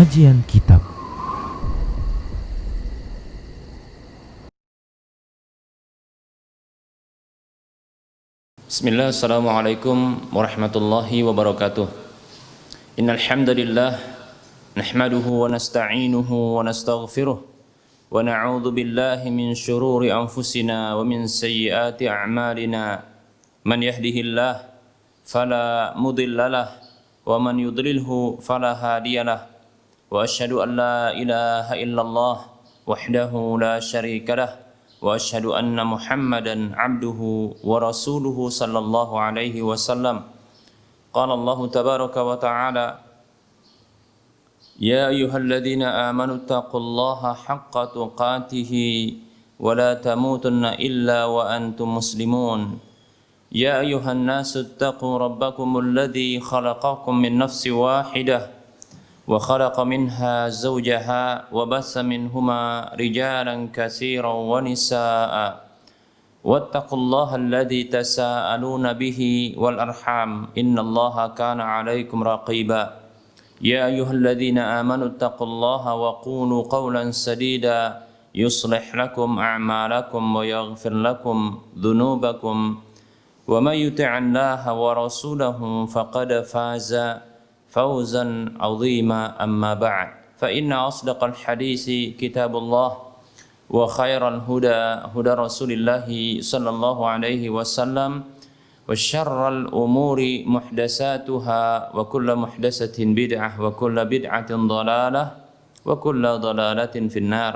Kajian Kitab. Bismillah, assalamualaikum warahmatullahi wabarakatuh. Innal hamdalillah nahmaduhu wa nasta'inuhu wa nastaghfiruh wa na'udzu billahi min shururi anfusina wa min sayyiati a'malina. Man yahdihillah fala mudhillalah wa man yudlilhu fala hadiyalah. Wa asyhadu an la ilaha illallah wahdahu la syarikalah wa asyhadu anna Muhammadan abduhu wa rasuluhu sallallahu alaihi wasallam. Qala Allah tabaraka wa ta'ala, ya ayyuhalladzina amanu taqullaha haqqa tuqatih wa la tamutunna illa wa antum muslimun. Ya ayyuhan nasu taqu rabbakumul ladzi khalaqakum min nafsin wahidah wa khalaqa minha zawjaha wa bassa minhuma rijalan katsiran wa nisaa'a wattaqullaha alladzi tasaaluna bihi wal arham innallaha kana 'alaikum raqiba. Ya ayyuhalladzina amanu taqullaha wa qulu qawlan sadida yuslih lakum a'malakum wa yaghfir lakum dhunubakum wa may yuti'allaha wa rasulahu faqad faza فوزا عظيما أما بعد فإن أصدق الحديث كتاب الله وخير الهدى هدى رسول الله صلى الله عليه وسلم وشر الأمور محدثاتها وكل محدثة بدعة وكل بدعة ضلالة وكل ضلالة في النار.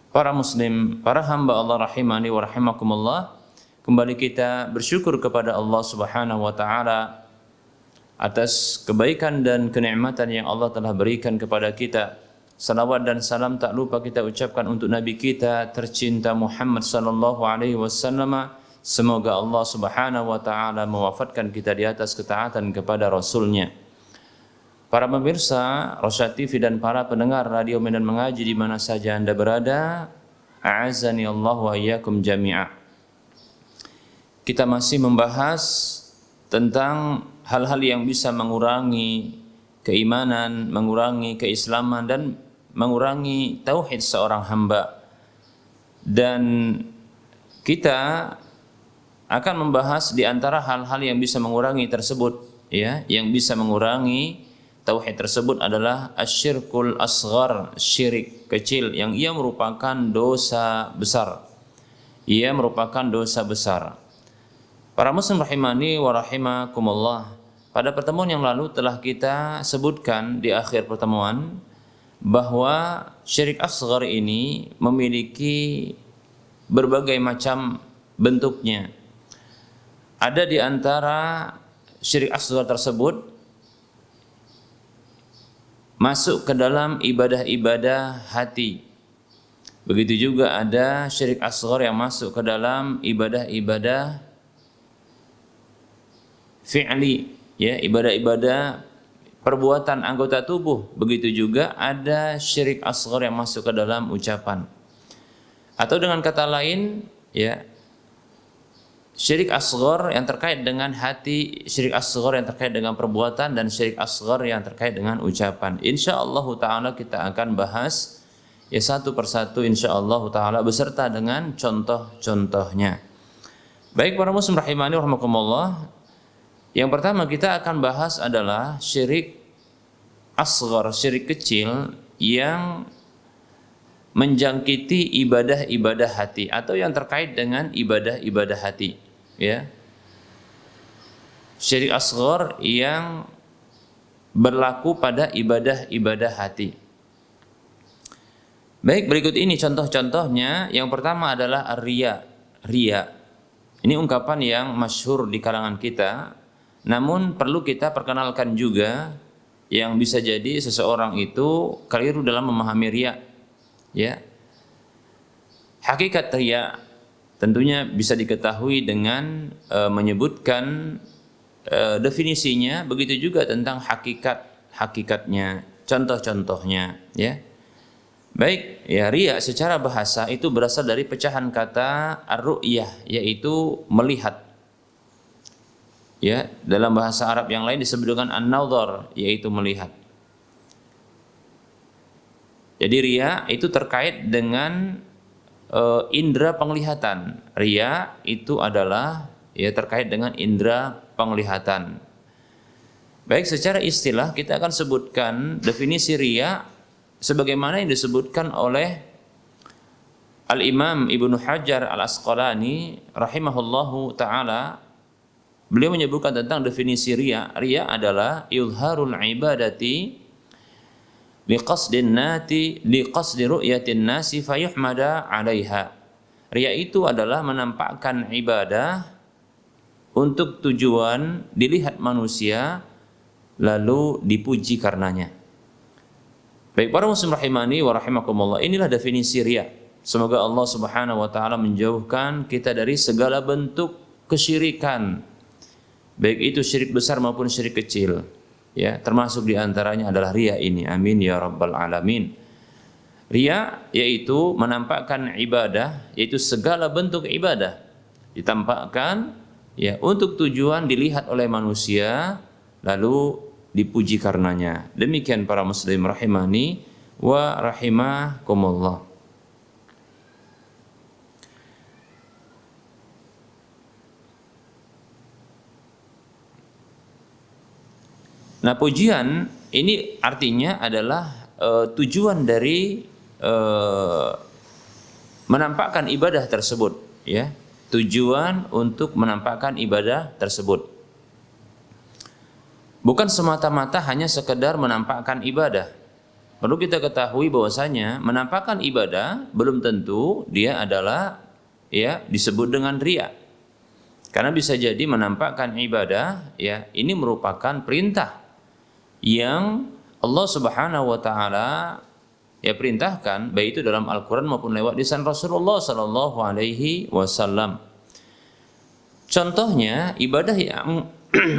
Para muslim, para hamba Allah rahimani wa rahimakumullah, kembali kita bersyukur kepada Allah Subhanahu wa taala atas kebaikan dan kenikmatan yang Allah telah berikan kepada kita. Salawat dan salam tak lupa kita ucapkan untuk Nabi kita tercinta Muhammad sallallahu alaihi wasallam. Semoga Allah Subhanahu wa taala mewafatkan kita di atas ketaatan kepada Rasul-Nya. Para pemirsa Rosyad TV dan para pendengar radio Medan Mengaji di mana saja Anda berada, a'azzani Allah wa iyyakum jami'a. Kita masih membahas tentang hal-hal yang bisa mengurangi keimanan, mengurangi keislaman dan mengurangi tauhid seorang hamba. Dan kita akan membahas di antara hal-hal yang bisa mengurangi tersebut, ya, yang bisa mengurangi tauhid tersebut adalah asyirkul asghar, syirik kecil yang ia merupakan dosa besar. Ia merupakan dosa besar. Para muslim rahimani wa rahimakumullah, pada pertemuan yang lalu telah kita sebutkan di akhir pertemuan bahwa syirik asghar ini memiliki berbagai macam bentuknya. Ada di antara syirik asghar tersebut masuk ke dalam ibadah-ibadah hati. Begitu juga ada syirik asghar yang masuk ke dalam ibadah-ibadah fi'li, ya, ibadah-ibadah perbuatan anggota tubuh. Begitu juga ada syirik asghar yang masuk ke dalam ucapan. Atau dengan kata lain, ya, syirik asghar yang terkait dengan hati, syirik asghar yang terkait dengan perbuatan, dan syirik asghar yang terkait dengan ucapan. Insyaallah taala kita akan bahas ya satu persatu insyaallah taala beserta dengan contoh-contohnya. Baik para muslim rahimani rahimakumullah, yang pertama kita akan bahas adalah syirik asghar, syirik kecil yang menjangkiti ibadah-ibadah hati atau yang terkait dengan ibadah-ibadah hati, ya. Syirik asghar yang berlaku pada ibadah-ibadah hati. Baik, berikut ini contoh-contohnya. Yang pertama adalah riya. Riya. Ini ungkapan yang masyhur di kalangan kita. Namun perlu kita perkenalkan juga yang bisa jadi seseorang itu keliru dalam memahami riya, ya. Hakikat riya tentunya bisa diketahui dengan menyebutkan definisinya, begitu juga tentang hakikatnya, contoh-contohnya, ya. Baik, ya, riya secara bahasa itu berasal dari pecahan kata ar-ru'yah, yaitu melihat. Ya, dalam bahasa Arab yang lain disebut dengan an-nadhar, yaitu melihat. Jadi riya itu terkait dengan indera penglihatan. Riya itu adalah ya terkait dengan indera penglihatan. Baik, secara istilah kita akan sebutkan definisi riya sebagaimana yang disebutkan oleh Al-Imam Ibnu Hajar Al-Asqalani rahimahullahu taala. Beliau menyebutkan tentang definisi riya. Riya adalah izharul ibadati liqasdi ru'yatin nasi fayuhmada 'alaiha. Riya itu adalah menampakkan ibadah untuk tujuan dilihat manusia lalu dipuji karenanya. Baik para muslim rahimani wa rahimakumullah, inilah definisi riya. Semoga Allah Subhanahu wa taala menjauhkan kita dari segala bentuk kesyirikan, baik itu syirik besar maupun syirik kecil. Ya, termasuk diantaranya adalah riya ini. Amin ya rabbal alamin. Riya yaitu menampakkan ibadah, yaitu segala bentuk ibadah ditampakkan ya untuk tujuan dilihat oleh manusia lalu dipuji karenanya. Demikian para muslim rahimani wa rahimakumullah. Nah, pujian ini artinya adalah tujuan dari menampakkan ibadah tersebut, ya. Tujuan untuk menampakkan ibadah tersebut. Bukan semata-mata hanya sekedar menampakkan ibadah. Perlu kita ketahui bahwasanya menampakkan ibadah belum tentu dia adalah ya disebut dengan riya. Karena bisa jadi menampakkan ibadah ya ini merupakan perintah yang Allah Subhanahu wa taala ya perintahkan baik itu dalam Al-Qur'an maupun lewat lisan Rasulullah sallallahu alaihi wasallam. Contohnya ibadah yang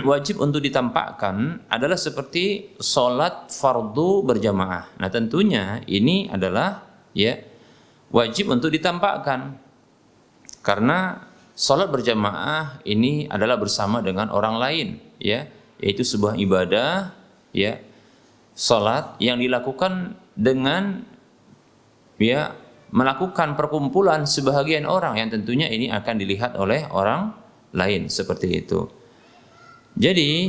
wajib untuk ditampakkan adalah seperti sholat fardu berjamaah. Nah, tentunya ini adalah ya wajib untuk ditampakkan karena sholat berjamaah ini adalah bersama dengan orang lain, ya, yaitu sebuah ibadah, ya, sholat yang dilakukan dengan ya melakukan perkumpulan sebahagian orang yang tentunya ini akan dilihat oleh orang lain seperti itu. Jadi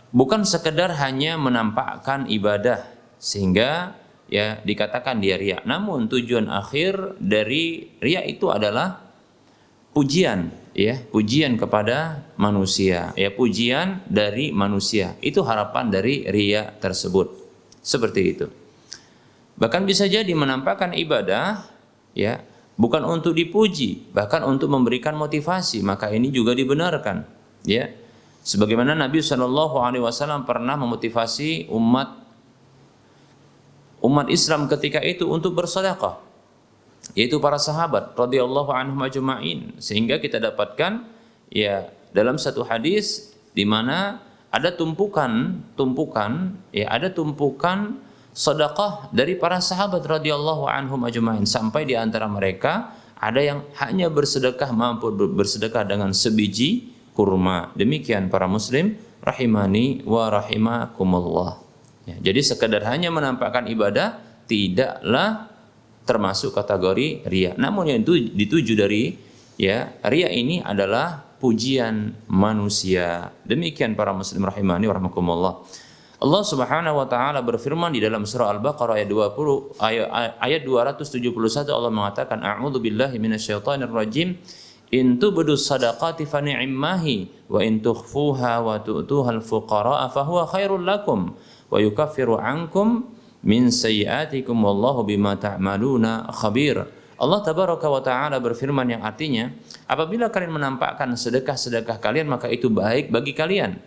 bukan sekedar hanya menampakkan ibadah sehingga ya dikatakan dia riya. Namun tujuan akhir dari riya itu adalah pujian, ya, pujian kepada manusia, ya, pujian dari manusia. Itu harapan dari riya tersebut. Seperti itu. Bahkan bisa jadi menampakkan ibadah ya bukan untuk dipuji, bahkan untuk memberikan motivasi, maka ini juga dibenarkan. Ya, sebagaimana Nabi Shallallahu Alaihi Wasallam pernah memotivasi umat Islam ketika itu untuk bersedekah, yaitu para sahabat radhiyallahu anhum ajma'in, sehingga kita dapatkan ya dalam satu hadis di mana ada tumpukan sedekah dari para sahabat radhiyallahu anhum ajma'in, sampai di antara mereka ada yang hanya bersedekah mampu bersedekah dengan sebiji kurma. Demikian para muslim rahimani wa rahimakumullah. Ya, jadi sekedar hanya menampakkan ibadah tidaklah termasuk kategori riya. Namun yang dituju dari ya riya ini adalah pujian manusia. Demikian para muslim rahimani wa rahimakumullah. Allah Subhanahu wa taala berfirman di dalam surah Al-Baqarah ayat 271, Allah mengatakan a'udzu billahi minasyaitonir rajim. In tubdu sadaqati fa ni'mahi wa in tukhfuha wa tu'tuha al-fuqara'a fa huwa khairul lakum wa yukaffiru 'ankum min sayyi'atikum wallahu bima ta'maluna khabir. Allah tabaraka wa taala berfirman yang artinya, apabila kalian menampakkan sedekah-sedekah kalian maka itu baik bagi kalian.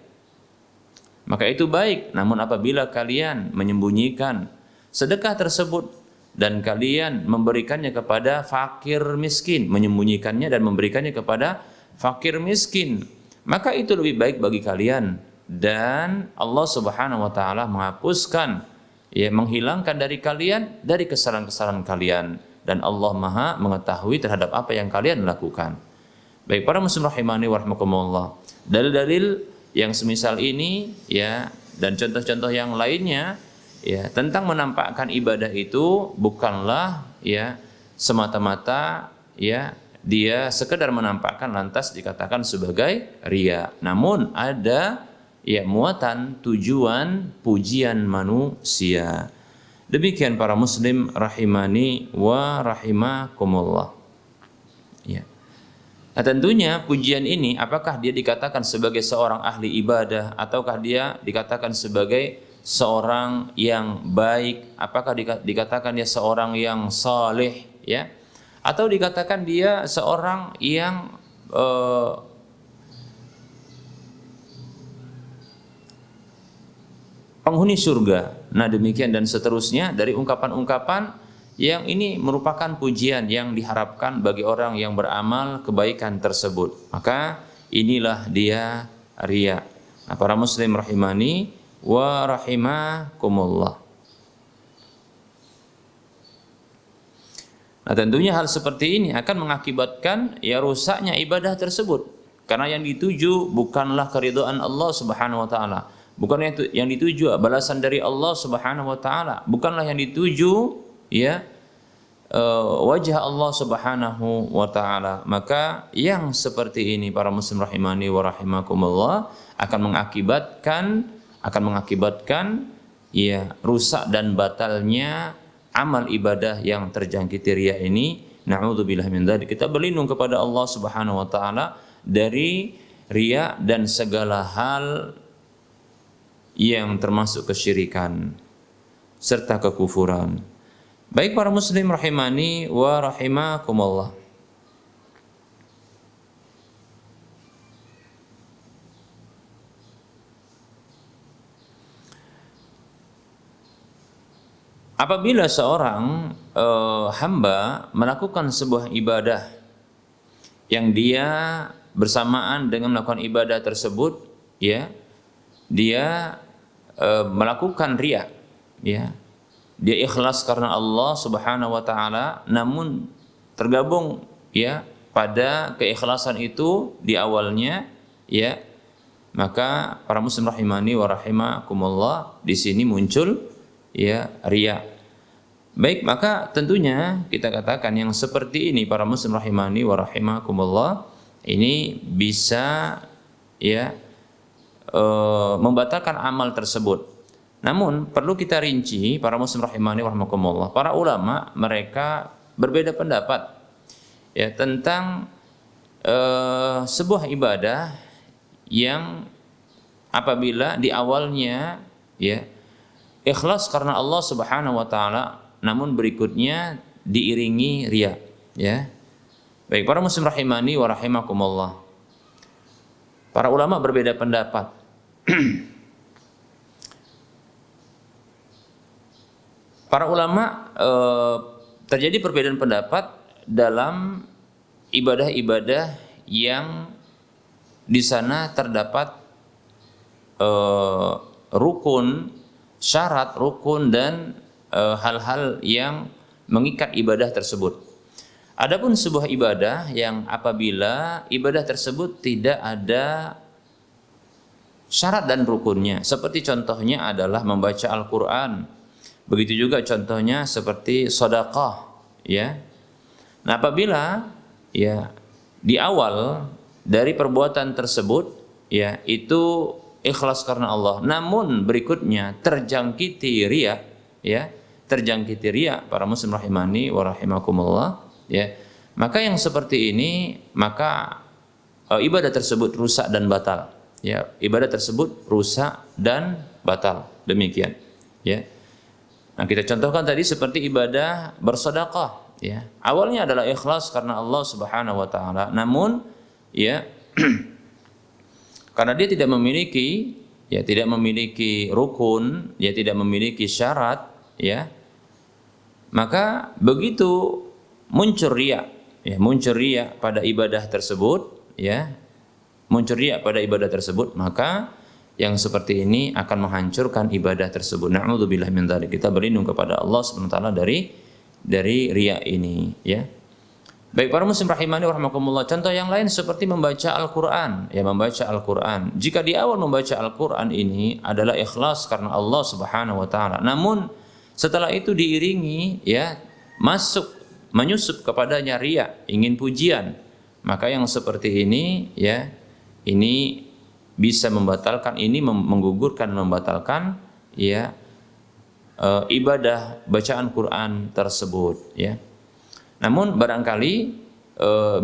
Maka itu baik, namun apabila kalian menyembunyikan sedekah tersebut dan kalian memberikannya kepada fakir miskin, menyembunyikannya dan memberikannya kepada fakir miskin, maka itu lebih baik bagi kalian, dan Allah Subhanahu wa taala menghapuskan ya menghilangkan dari kalian dari kesalahan-kesalahan kalian, dan Allah Maha mengetahui terhadap apa yang kalian lakukan. Baik para muslim rahimani wa rahimakumullah, dalil-dalil yang semisal ini ya dan contoh-contoh yang lainnya ya, tentang menampakkan ibadah itu bukanlah ya semata-mata ya dia sekedar menampakkan lantas dikatakan sebagai riya. Namun ada ya muatan tujuan pujian manusia. Demikian para muslim rahimani wa rahimakumullah. Ya. Nah, tentunya pujian ini apakah dia dikatakan sebagai seorang ahli ibadah ataukah dia dikatakan sebagai seorang yang baik, apakah dikatakan dia seorang yang saleh ya, atau dikatakan dia seorang yang penghuni surga. Nah, demikian dan seterusnya dari ungkapan-ungkapan yang ini merupakan pujian yang diharapkan bagi orang yang beramal kebaikan tersebut. Maka inilah dia riya. Nah, para muslim rahimani wa rahimakumullah. Nah, tentunya hal seperti ini akan mengakibatkan ya rusaknya ibadah tersebut. Karena yang dituju bukanlah keridhaan Allah Subhanahu wa taala. Bukan yang dituju balasan dari Allah Subhanahu wa taala. Bukanlah yang dituju ya wajah Allah Subhanahu wa taala. Maka yang seperti ini para muslim rahimani wa rahimakumullah akan mengakibatkan ya rusak dan batalnya amal ibadah yang terjangkiti riya ini. Na'udzubillah min dzalik. Kita berlindung kepada Allah Subhanahu wa taala dari riya dan segala hal yang termasuk kesyirikan serta kekufuran. Baik para muslim rahimani wa rahimakumullah. Apabila seorang hamba melakukan sebuah ibadah yang dia bersamaan dengan melakukan ibadah tersebut ya, dia melakukan riya ya, dia ikhlas karena Allah Subhanahu wa taala, namun tergabung ya pada keikhlasan itu di awalnya ya, maka para muslim rahimani wa rahimakumullah di sini muncul ya riya. Baik, maka tentunya kita katakan yang seperti ini para muslim rahimani wa rahimakumullah ini bisa ya membatalkan amal tersebut. Namun perlu kita rinci para muslim rahimani wa rahimakumullah. Para ulama mereka berbeda pendapat ya tentang sebuah ibadah yang apabila di awalnya ya ikhlas karena Allah Subhanahu wa taala, namun berikutnya diiringi riya ya. Baik para muslim rahimani wa rahimakumullah. Para ulama berbeda pendapat. Para ulama terjadi perbedaan pendapat dalam ibadah-ibadah yang di sana terdapat rukun, syarat rukun dan hal-hal yang mengikat ibadah tersebut. Adapun sebuah ibadah yang apabila ibadah tersebut tidak ada syarat dan rukunnya, seperti contohnya adalah membaca Al-Quran, begitu juga contohnya seperti sedekah, ya. Nah, apabila ya di awal dari perbuatan tersebut ya itu ikhlas karena Allah, namun berikutnya terjangkiti riya, ya, terjangkiti riya para muslim rahimani wa rahimakumullah, ya, maka yang seperti ini maka ibadah tersebut rusak dan batal. Ya, ibadah tersebut rusak dan batal. Demikian, ya. Nah, kita contohkan tadi seperti ibadah bersedekah, ya. Awalnya adalah ikhlas karena Allah Subhanahu wa taala, namun ya karena dia tidak memiliki rukun, dia tidak memiliki syarat, ya. Maka begitu muncul riya, ya, muncul riya pada ibadah tersebut, ya. Muncul riya pada ibadah tersebut, maka yang seperti ini akan menghancurkan ibadah tersebut. Na'udzubillah min dzalik. Kita berlindung kepada Allah Subhanahu wa taala dari riya ini, ya. Baik para muslim rahimani wa rahimakumullah, contoh yang lain seperti membaca Al-Qur'an, ya membaca Al-Qur'an. Jika di awal membaca Al-Qur'an ini adalah ikhlas karena Allah Subhanahu wa taala. Namun setelah itu diiringi ya menyusup kepadanya riya, ingin pujian. Maka yang seperti ini ya ini bisa membatalkan, ini menggugurkan, membatalkan ya ibadah bacaan Quran tersebut ya. Namun barangkali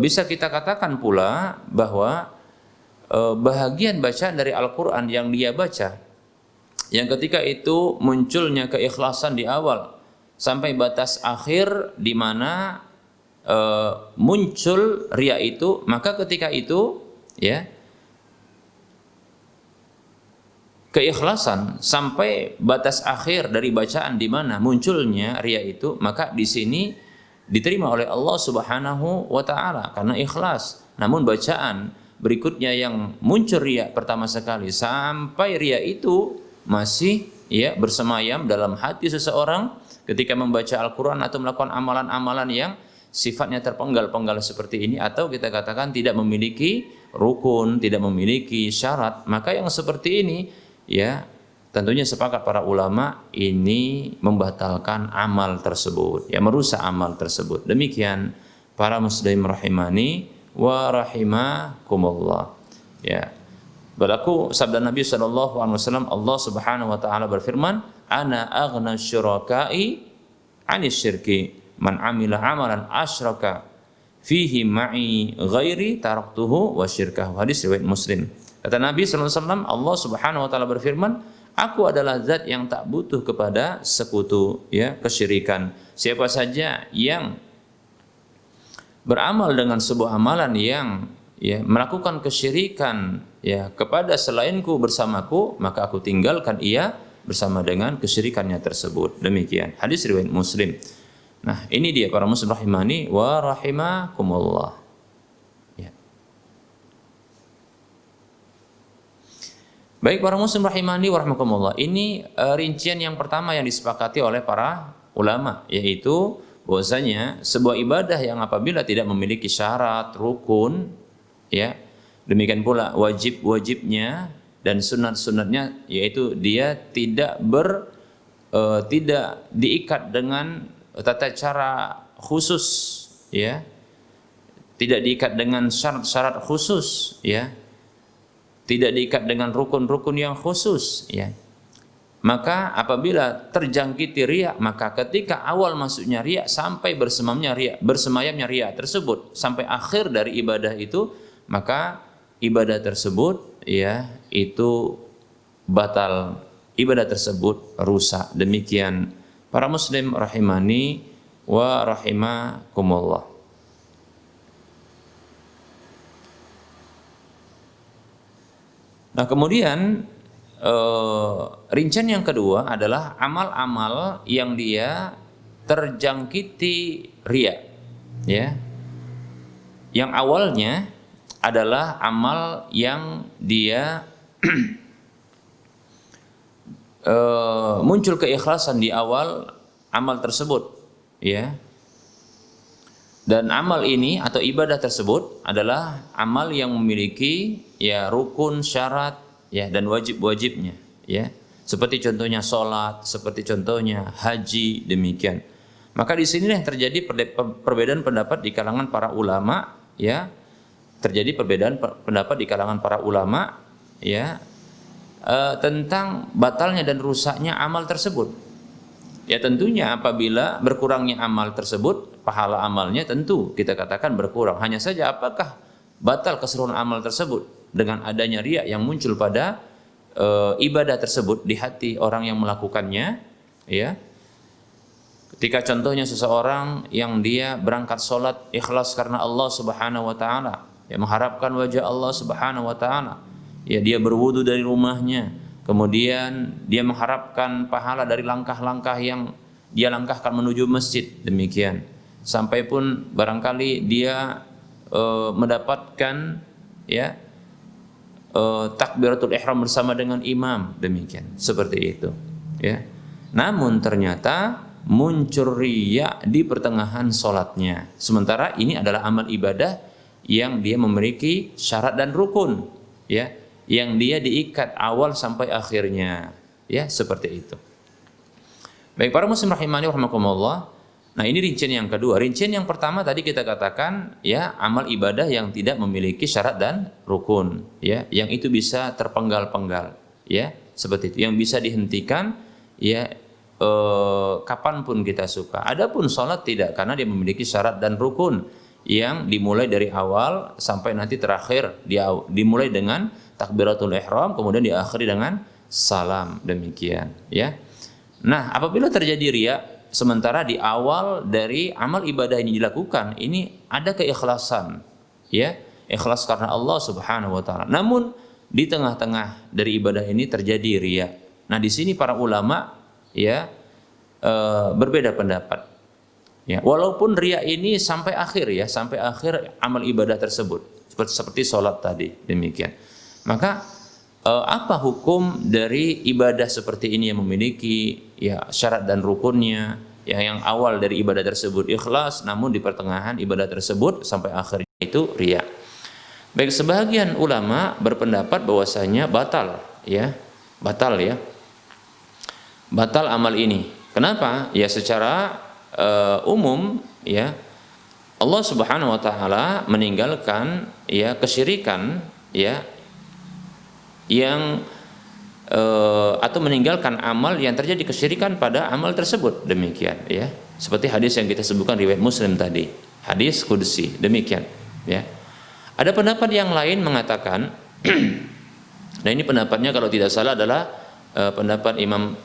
bisa kita katakan pula bahwa bahagian bacaan dari Al-Quran yang dia baca, yang ketika itu munculnya keikhlasan di awal sampai batas akhir di mana muncul riya itu, maka ketika itu ya keikhlasan sampai batas akhir dari bacaan di mana munculnya riya itu, maka di sini diterima oleh Allah Subhanahu wa taala karena ikhlas. Namun bacaan berikutnya yang muncul riya pertama sekali sampai riya itu masih ya bersemayam dalam hati seseorang ketika membaca Al-Qur'an atau melakukan amalan-amalan yang sifatnya terpenggal-penggal seperti ini, atau kita katakan tidak memiliki rukun, tidak memiliki syarat, maka yang seperti ini ya tentunya sepakat para ulama ini membatalkan amal tersebut, ya merusak amal tersebut. Demikian para muslim rahimani wa rahimakumullah. Ya. Berlaku sabda Nabi sallallahu alaihi wasallam, Allah Subhanahu wa taala berfirman, "Ana aghna syuraka'i 'anis syirki, man 'amila 'amalan asyraka fihi ma'i ghairi taraktuhu wa syirkahu." Hadis riwayat Muslim. Kata Nabi sallallahu alaihi wasallam, Allah Subhanahu wa taala berfirman, aku adalah zat yang tak butuh kepada sekutu, ya, kesyirikan. Siapa saja yang beramal dengan sebuah amalan yang ya melakukan kesyirikan ya kepada selainku bersamaku, maka aku tinggalkan ia bersama dengan kesyirikannya tersebut. Demikian hadis riwayat Muslim. Nah, ini dia para muslim rahimani wa rahimakumullah. Baik para muslim rahimani wa rahimakumullah, ini rincian yang pertama yang disepakati oleh para ulama, yaitu bahwasanya sebuah ibadah yang apabila tidak memiliki syarat, rukun, ya, demikian pula wajib-wajibnya dan sunat-sunatnya, yaitu dia tidak diikat dengan tata cara khusus, ya, tidak diikat dengan syarat-syarat khusus, ya, tidak diikat dengan rukun-rukun yang khusus, ya. Maka apabila terjangkiti riya, maka ketika awal masuknya riya sampai bersemayamnya riya tersebut sampai akhir dari ibadah itu, maka ibadah tersebut ya itu batal, ibadah tersebut rusak. Demikian para muslim rahimani wa rahimakumullah. Nah, kemudian rincian yang kedua adalah amal-amal yang dia terjangkiti riya, ya. Yang awalnya adalah amal yang dia muncul keikhlasan di awal amal tersebut, ya. Dan amal ini atau ibadah tersebut adalah amal yang memiliki ya rukun, syarat, ya, dan wajib-wajibnya, ya. Seperti contohnya salat, seperti contohnya haji, demikian. Maka di sinilah yang terjadi perbedaan pendapat di kalangan para ulama, ya. Terjadi perbedaan pendapat di kalangan para ulama, ya, tentang batalnya dan rusaknya amal tersebut. Ya tentunya apabila berkurangnya amal tersebut, pahala amalnya tentu kita katakan berkurang. Hanya saja apakah batal keseluruhan amal tersebut dengan adanya riya yang muncul pada ibadah tersebut di hati orang yang melakukannya, ya. Ketika contohnya seseorang yang dia berangkat sholat ikhlas karena Allah Subhanahu wa taala, ya, mengharapkan wajah Allah Subhanahu wa taala, ya, dia berwudu dari rumahnya, kemudian dia mengharapkan pahala dari langkah-langkah yang dia langkahkan menuju masjid, demikian. Sampai pun barangkali dia mendapatkan, ya, takbiratul ihram bersama dengan imam, demikian, seperti itu, ya. Namun ternyata muncul riya di pertengahan sholatnya. Sementara ini adalah amal ibadah yang dia memiliki syarat dan rukun, ya, yang dia diikat awal sampai akhirnya, ya, seperti itu. Baik para muslim rahimani rahimakumullah. Nah, ini rincian yang kedua. Rincian yang pertama tadi kita katakan, ya, amal ibadah yang tidak memiliki syarat dan rukun, ya, yang itu bisa terpenggal-penggal, ya, seperti itu, yang bisa dihentikan, ya, kapanpun kita suka. Adapun sholat tidak, karena dia memiliki syarat dan rukun yang dimulai dari awal sampai nanti terakhir. Dimulai dengan takbiratul ihram, kemudian diakhiri dengan salam, demikian, ya. Nah, apabila terjadi riya sementara di awal dari amal ibadah ini dilakukan, ini ada keikhlasan, ya, ikhlas karena Allah Subhanahu wa taala. Namun di tengah-tengah dari ibadah ini terjadi riya. Nah, di sini para ulama, ya, berbeda pendapat. Ya, walaupun riya ini sampai akhir, ya, sampai akhir amal ibadah tersebut, seperti sholat tadi, demikian. Maka apa hukum dari ibadah seperti ini yang memiliki, ya, syarat dan rukunnya, ya, yang awal dari ibadah tersebut ikhlas, namun di pertengahan ibadah tersebut sampai akhirnya itu riya. Baik, sebagian ulama berpendapat bahwasanya batal, ya, batal, ya, batal amal ini. Kenapa? Ya, secara umum, ya, Allah Subhanahu wa taala meninggalkan, ya, kesyirikan, ya, yang atau meninggalkan amal yang terjadi kesyirikan pada amal tersebut, demikian, ya, seperti hadis yang kita sebutkan riwayat Muslim tadi, hadis qudsi, demikian, ya. Ada pendapat yang lain mengatakan nah, ini pendapatnya kalau tidak salah adalah pendapat Imam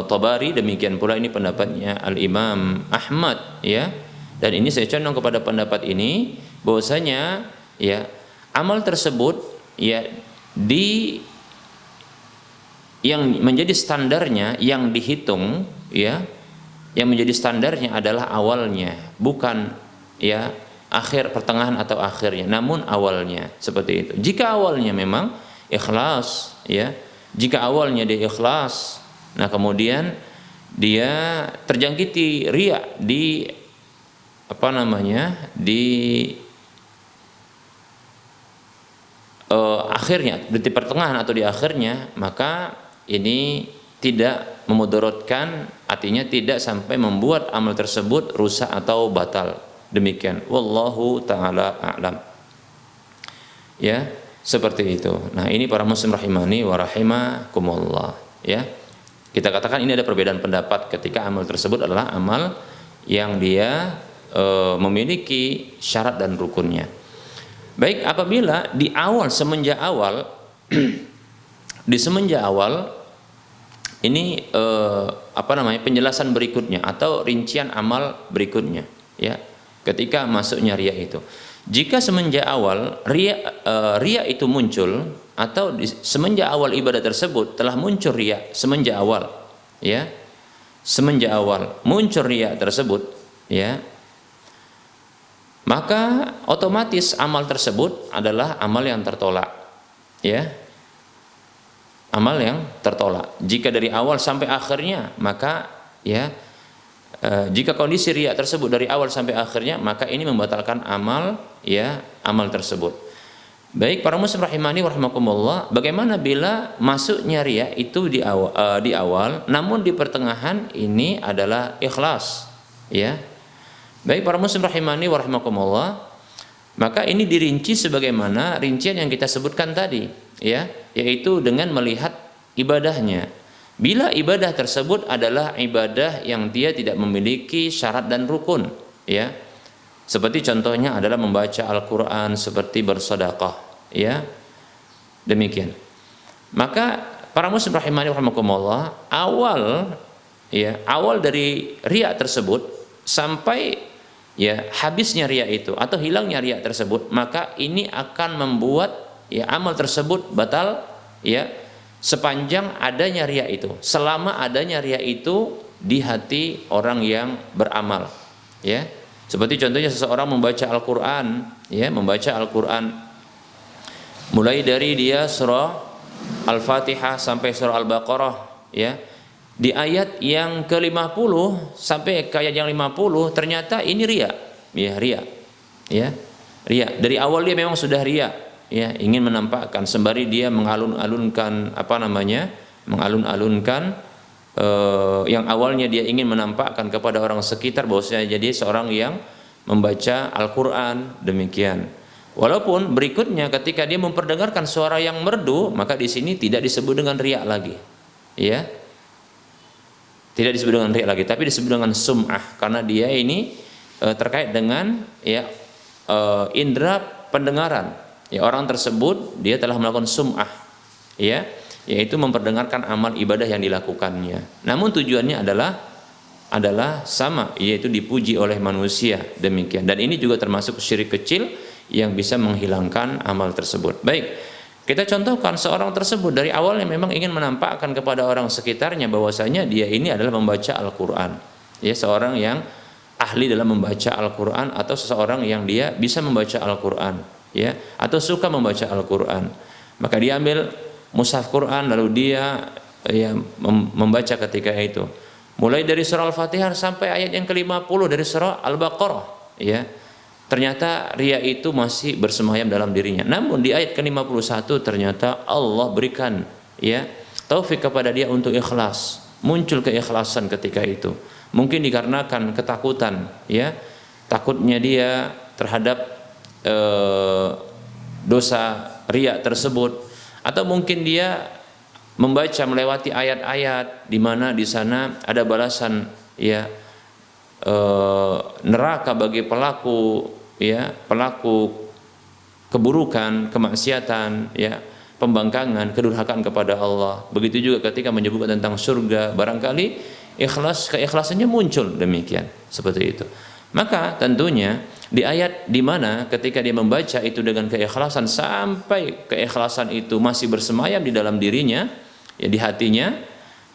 Tabari, demikian pula ini pendapatnya Al-Imam Ahmad, ya, dan ini saya condong kepada pendapat ini bahwasanya, ya, amal tersebut, ya, yang menjadi standarnya, yang dihitung, ya, yang menjadi standarnya adalah awalnya, bukan, ya, akhir, pertengahan atau akhirnya, namun awalnya, seperti itu. Jika awalnya memang ikhlas, ya, jika awalnya dia ikhlas, nah kemudian dia terjangkiti riya di akhirnya, di pertengahan atau di akhirnya, maka ini tidak memudaratkan, artinya tidak sampai membuat amal tersebut rusak atau batal, demikian. Wallahu taala a'lam, ya, seperti itu. Nah, ini para muslim rahimani wa rahimakumullah, ya. Kita katakan ini ada perbedaan pendapat ketika amal tersebut adalah amal yang dia memiliki syarat dan rukunnya. Baik, apabila di awal, semenjak awal di semenjak awal ini penjelasan berikutnya atau rincian amal berikutnya, ya, ketika masuknya riya itu. Jika semenjak awal riya itu muncul, atau semenjak awal ibadah tersebut telah muncul riya, semenjak awal, ya, semenjak awal muncul riya tersebut, ya, maka otomatis amal tersebut adalah amal yang tertolak, ya, amal yang tertolak. Jika dari awal sampai akhirnya, maka, ya, jika kondisi riya tersebut dari awal sampai akhirnya, maka ini membatalkan amal, ya, amal tersebut. Baik para muslim rahimani warahmatullah, bagaimana bila masuknya riya itu di awal, namun di pertengahan ini adalah ikhlas, ya. Baik para muslim rahimani warahmatullah, maka ini dirinci sebagaimana rincian yang kita sebutkan tadi, ya, yaitu dengan melihat ibadahnya. Bila ibadah tersebut adalah ibadah yang dia tidak memiliki syarat dan rukun, ya, seperti contohnya adalah membaca Al-Quran, seperti bersedekah, ya, demikian. Maka para muslim rahimani warahmatullah, awal dari riya tersebut sampai, ya, habisnya riya itu atau hilangnya riya tersebut, maka ini akan membuat, ya, amal tersebut batal, ya, sepanjang adanya riya itu, selama adanya riya itu di hati orang yang beramal, ya. Seperti contohnya seseorang membaca Al-Quran, ya, membaca Al-Quran mulai dari dia surah Al-Fatihah sampai surah Al-Baqarah, ya, Di ayat yang ke-50 sampai ke ayat yang 50 ternyata ini riya. Ya, riya. Ya. Riya. Dari awal dia memang sudah riya, ya, ingin menampakkan sembari dia mengalun-alunkan mengalun-alunkan yang awalnya dia ingin menampakkan kepada orang sekitar bahwasanya jadi seorang yang membaca Al-Qur'an, demikian. Walaupun berikutnya ketika dia memperdengarkan suara yang merdu, maka di sini tidak disebut dengan riya lagi. Ya. Tidak disebut dengan riya lagi, tapi disebut dengan sum'ah karena dia ini terkait dengan ya indera pendengaran. Ya, orang tersebut dia telah melakukan sum'ah, ya, yaitu memperdengarkan amal ibadah yang dilakukannya. Namun tujuannya adalah sama, yaitu dipuji oleh manusia, demikian. Dan ini juga termasuk syirik kecil yang bisa menghilangkan amal tersebut. Baik. Kita contohkan seorang tersebut dari awalnya memang ingin menampakkan kepada orang sekitarnya bahwasanya dia ini adalah membaca Al-Qur'an. Ya, seorang yang ahli dalam membaca Al-Qur'an atau seseorang yang dia bisa membaca Al-Qur'an, ya, atau suka membaca Al-Qur'an. Maka dia ambil mushaf Qur'an lalu dia ya membaca ketika itu. Mulai dari surah Al-Fatihah sampai ayat yang ke-50 dari surah Al-Baqarah, ya. Ternyata riya itu masih bersemayam dalam dirinya. Namun di ayat ke-51 ternyata Allah berikan ya taufik kepada dia untuk ikhlas. Muncul keikhlasan ketika itu. Mungkin dikarenakan ketakutan, ya. Takutnya dia terhadap dosa riya tersebut, atau mungkin dia membaca melewati ayat-ayat di mana di sana ada balasan ya neraka bagi pelaku keburukan, kemaksiatan, ya, pembangkangan, kedurhakaan kepada Allah. Begitu juga ketika menyebutkan tentang surga, barangkali keikhlasannya muncul demikian, seperti itu. Maka tentunya di ayat di mana ketika dia membaca itu dengan keikhlasan sampai keikhlasan itu masih bersemayam di dalam dirinya, ya, di hatinya,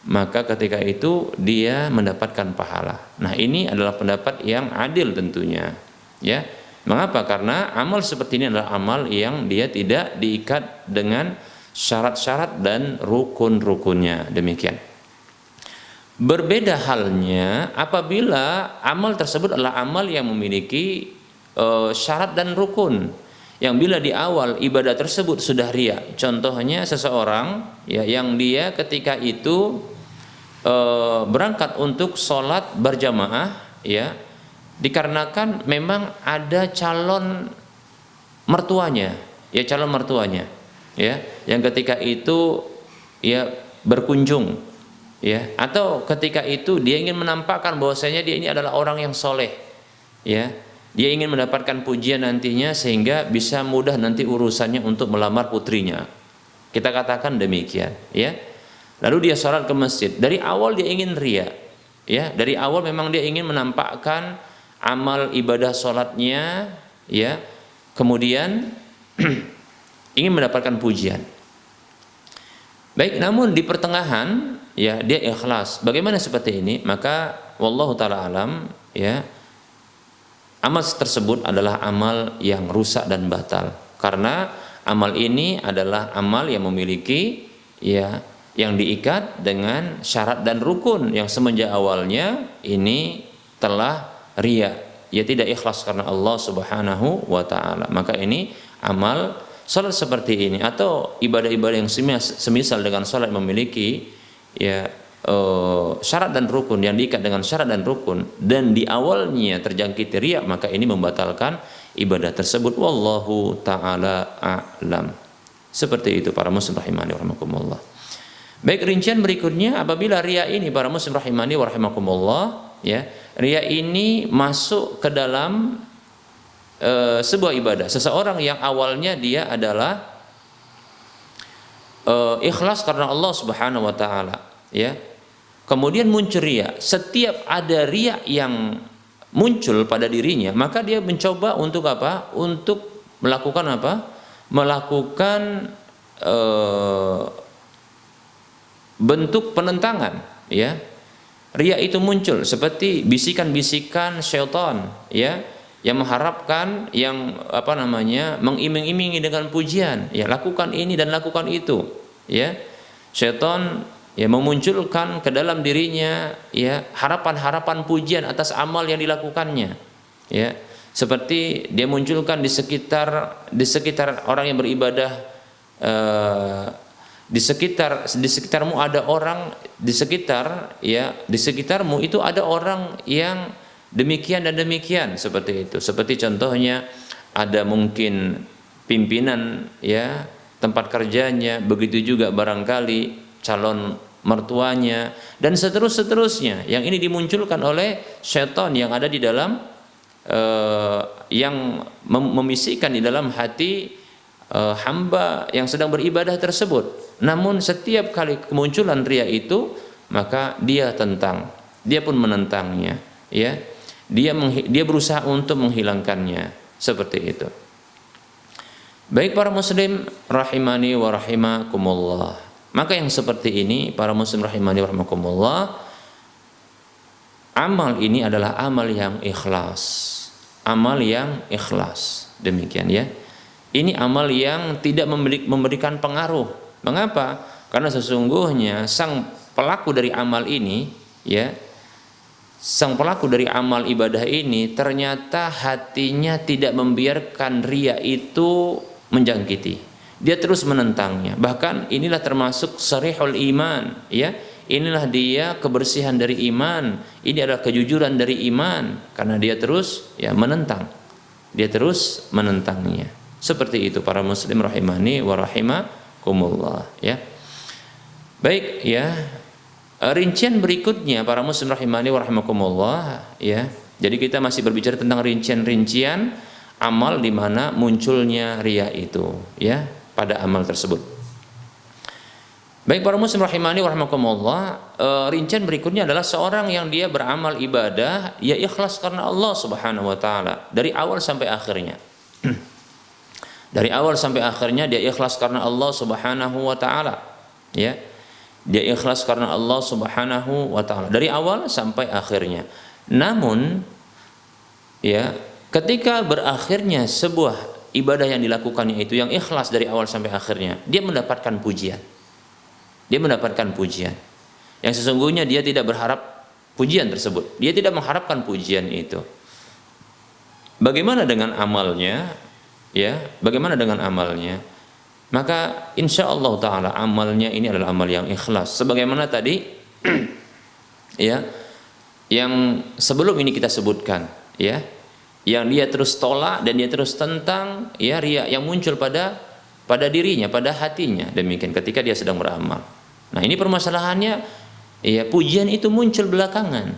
maka ketika itu dia mendapatkan pahala. Nah, ini adalah pendapat yang adil tentunya, ya. Mengapa? Karena amal seperti ini adalah amal yang dia tidak diikat dengan syarat-syarat dan rukun-rukunnya, demikian. Berbeda halnya apabila amal tersebut adalah amal yang memiliki syarat dan rukun, yang bila di awal ibadah tersebut sudah riya. Contohnya seseorang ya yang dia ketika itu berangkat untuk sholat berjamaah, ya, dikarenakan memang ada calon mertuanya, ya, yang ketika itu ya berkunjung, ya, atau ketika itu dia ingin menampakkan bahwasanya dia ini adalah orang yang soleh, ya, dia ingin mendapatkan pujian nantinya sehingga bisa mudah nanti urusannya untuk melamar putrinya. Kita katakan demikian, ya. Lalu dia sholat ke masjid. Dari awal dia ingin riya, ya, dari awal memang dia ingin menampakkan amal ibadah sholatnya, ya, kemudian ingin mendapatkan pujian. Baik, namun di pertengahan ya dia ikhlas. Bagaimana seperti ini? Maka wallahu taala alam, ya, amal tersebut adalah amal yang rusak dan batal. Karena amal ini adalah amal yang memiliki ya yang diikat dengan syarat dan rukun yang semenjak awalnya ini telah riya, ya, tidak ikhlas karena Allah Subhanahu wa taala. Maka ini amal salat seperti ini atau ibadah-ibadah yang semisal dengan salat memiliki ya syarat dan rukun, yang diikat dengan syarat dan rukun dan di awalnya terjangkit riya, maka ini membatalkan ibadah tersebut. Wallahu taala a'lam. Seperti itu para muslim rahimani wa rahimakumullah. Baik, rincian berikutnya apabila riya ini para muslim rahimani wa rahimakumullah, ya, riya ini masuk ke dalam sebuah ibadah. Seseorang yang awalnya dia adalah ikhlas karena Allah Subhanahu wa taala, ya. Kemudian muncul riya. Setiap ada riya yang muncul pada dirinya, maka dia mencoba untuk apa? Untuk melakukan apa? Melakukan bentuk penentangan, ya. Riya itu muncul seperti bisikan-bisikan syaitan, ya, yang mengharapkan, yang mengiming-imingi dengan pujian, ya, lakukan ini dan lakukan itu, ya. Syaitan ya memunculkan ke dalam dirinya ya harapan-harapan pujian atas amal yang dilakukannya, ya. Seperti dia munculkan di sekitar orang yang beribadah, di sekitarmu ada orang, di sekitarmu itu ada orang yang demikian dan demikian, seperti itu. Seperti contohnya ada mungkin pimpinan ya tempat kerjanya, begitu juga barangkali calon mertuanya dan seterusnya yang ini dimunculkan oleh syaitan yang ada di dalam yang membisikkan di dalam hati hamba yang sedang beribadah tersebut. Namun setiap kali kemunculan riya itu, maka dia pun menentangnya, ya. Dia berusaha untuk menghilangkannya, seperti itu. Baik para muslim rahimani wa rahimakumullah. Maka yang seperti ini para muslim rahimani wa rahimakumullah, amal ini adalah amal yang ikhlas. Amal yang ikhlas. Demikian ya. Ini amal yang tidak memberikan pengaruh. Mengapa? Karena sesungguhnya sang pelaku dari amal ini, ya, sang pelaku dari amal ibadah ini ternyata hatinya tidak membiarkan riya itu menjangkiti. Dia terus menentangnya. Bahkan inilah termasuk sarihul iman, ya. Inilah dia kebersihan dari iman. Ini adalah kejujuran dari iman, karena dia terus ya menentang. Dia terus menentangnya. Seperti itu para muslim rahimani wa rahimakumullah, ya. Baik, ya. Rincian berikutnya para muslim rahimani wa rahimakumullah, ya. Jadi kita masih berbicara tentang rincian-rincian amal di mana munculnya riya itu, ya, pada amal tersebut. Baik para muslim rahimani wa rahimakumullah, rincian berikutnya adalah seorang yang dia beramal ibadah ya ikhlas karena Allah Subhanahu wa taala dari awal sampai akhirnya. Dari awal sampai akhirnya dia ikhlas karena Allah Subhanahu wa taala, ya. Dia ikhlas karena Allah Subhanahu wa taala dari awal sampai akhirnya. Namun ya, ketika berakhirnya sebuah ibadah yang dilakukannya itu yang ikhlas dari awal sampai akhirnya, dia mendapatkan pujian. Dia mendapatkan pujian. Yang sesungguhnya dia tidak berharap pujian tersebut. Dia tidak mengharapkan pujian itu. Bagaimana dengan amalnya? Ya, bagaimana dengan amalnya? Maka insya Allah taala amalnya ini adalah amal yang ikhlas. Sebagaimana tadi ya, yang sebelum ini kita sebutkan, ya. Yang dia terus tolak dan dia terus tentang, ya, riya yang muncul pada dirinya, pada hatinya. Demikian ketika dia sedang beramal. Nah, ini permasalahannya, ya, pujian itu muncul belakangan.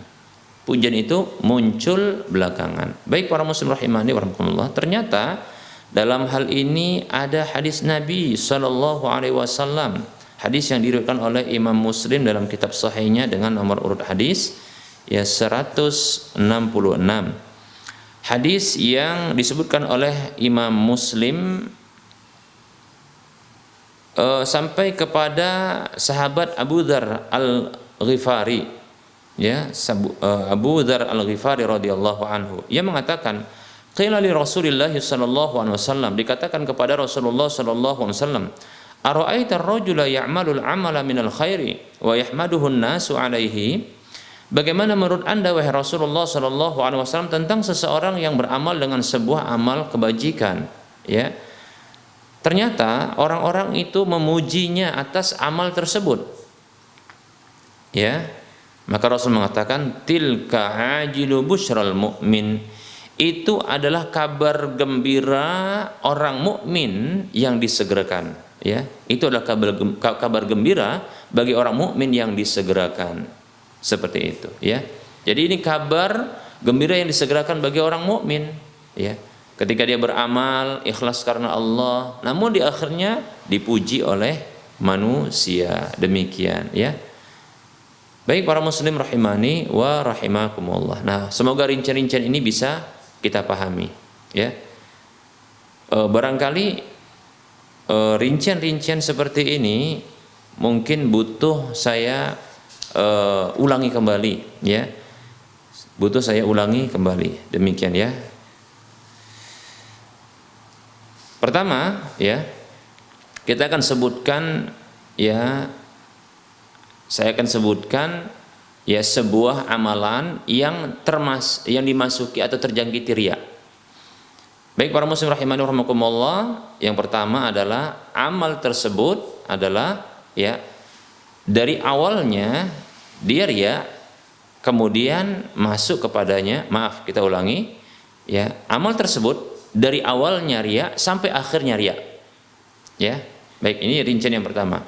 Pujian itu muncul belakangan. Baik para muslim rahimani wa rahimakumullah, ternyata dalam hal ini ada hadis Nabi sallallahu alaihi wasallam. Hadis yang diriwayatkan oleh Imam Muslim dalam kitab sahihnya dengan nomor urut hadis ya 166. Hadis yang disebutkan oleh Imam Muslim sampai kepada sahabat Abu Dzar Al-Ghifari, ya, Abu Dzar Al-Ghifari radhiyallahu anhu. Ia mengatakan, qila li Rasulillah sallallahu alaihi wasallam, dikatakan kepada Rasulullah sallallahu alaihi wasallam, ara'aita ar-rajula ya'malul 'amala minal khairi wa yahmaduhu an-nasu 'alaihi? Bagaimana menurut Anda wahai Rasulullah sallallahu alaihi wasallam tentang seseorang yang beramal dengan sebuah amal kebajikan, ya? Ternyata orang-orang itu memujinya atas amal tersebut, ya. Maka Rasul mengatakan, tilka ajilu busyral mu'min, itu adalah kabar gembira orang mukmin yang disegerakan, ya. Itu adalah kabar gembira bagi orang mukmin yang disegerakan, seperti itu, ya. Jadi ini kabar gembira yang disegerakan bagi orang mukmin, ya. Ketika dia beramal ikhlas karena Allah, namun di akhirnya dipuji oleh manusia, demikian, ya. Baik para muslim rahimani wa rahimakumullah. Nah, semoga rincian-rincian ini bisa kita pahami, ya. Barangkali rincian-rincian seperti ini mungkin butuh saya ulangi kembali, ya. Butuh saya ulangi kembali, demikian, ya. Pertama, ya, kita akan sebutkan, ya, saya akan sebutkan ya sebuah amalan yang dimasuki atau terjangkiti riya. Baik para muslim rahimani rahimakumullah, yang pertama adalah amal tersebut adalah ya dari awalnya dia riya, kemudian masuk kepadanya, maaf kita ulangi ya, amal tersebut dari awalnya riya sampai akhirnya riya. Ya. Baik, ini rincian yang pertama.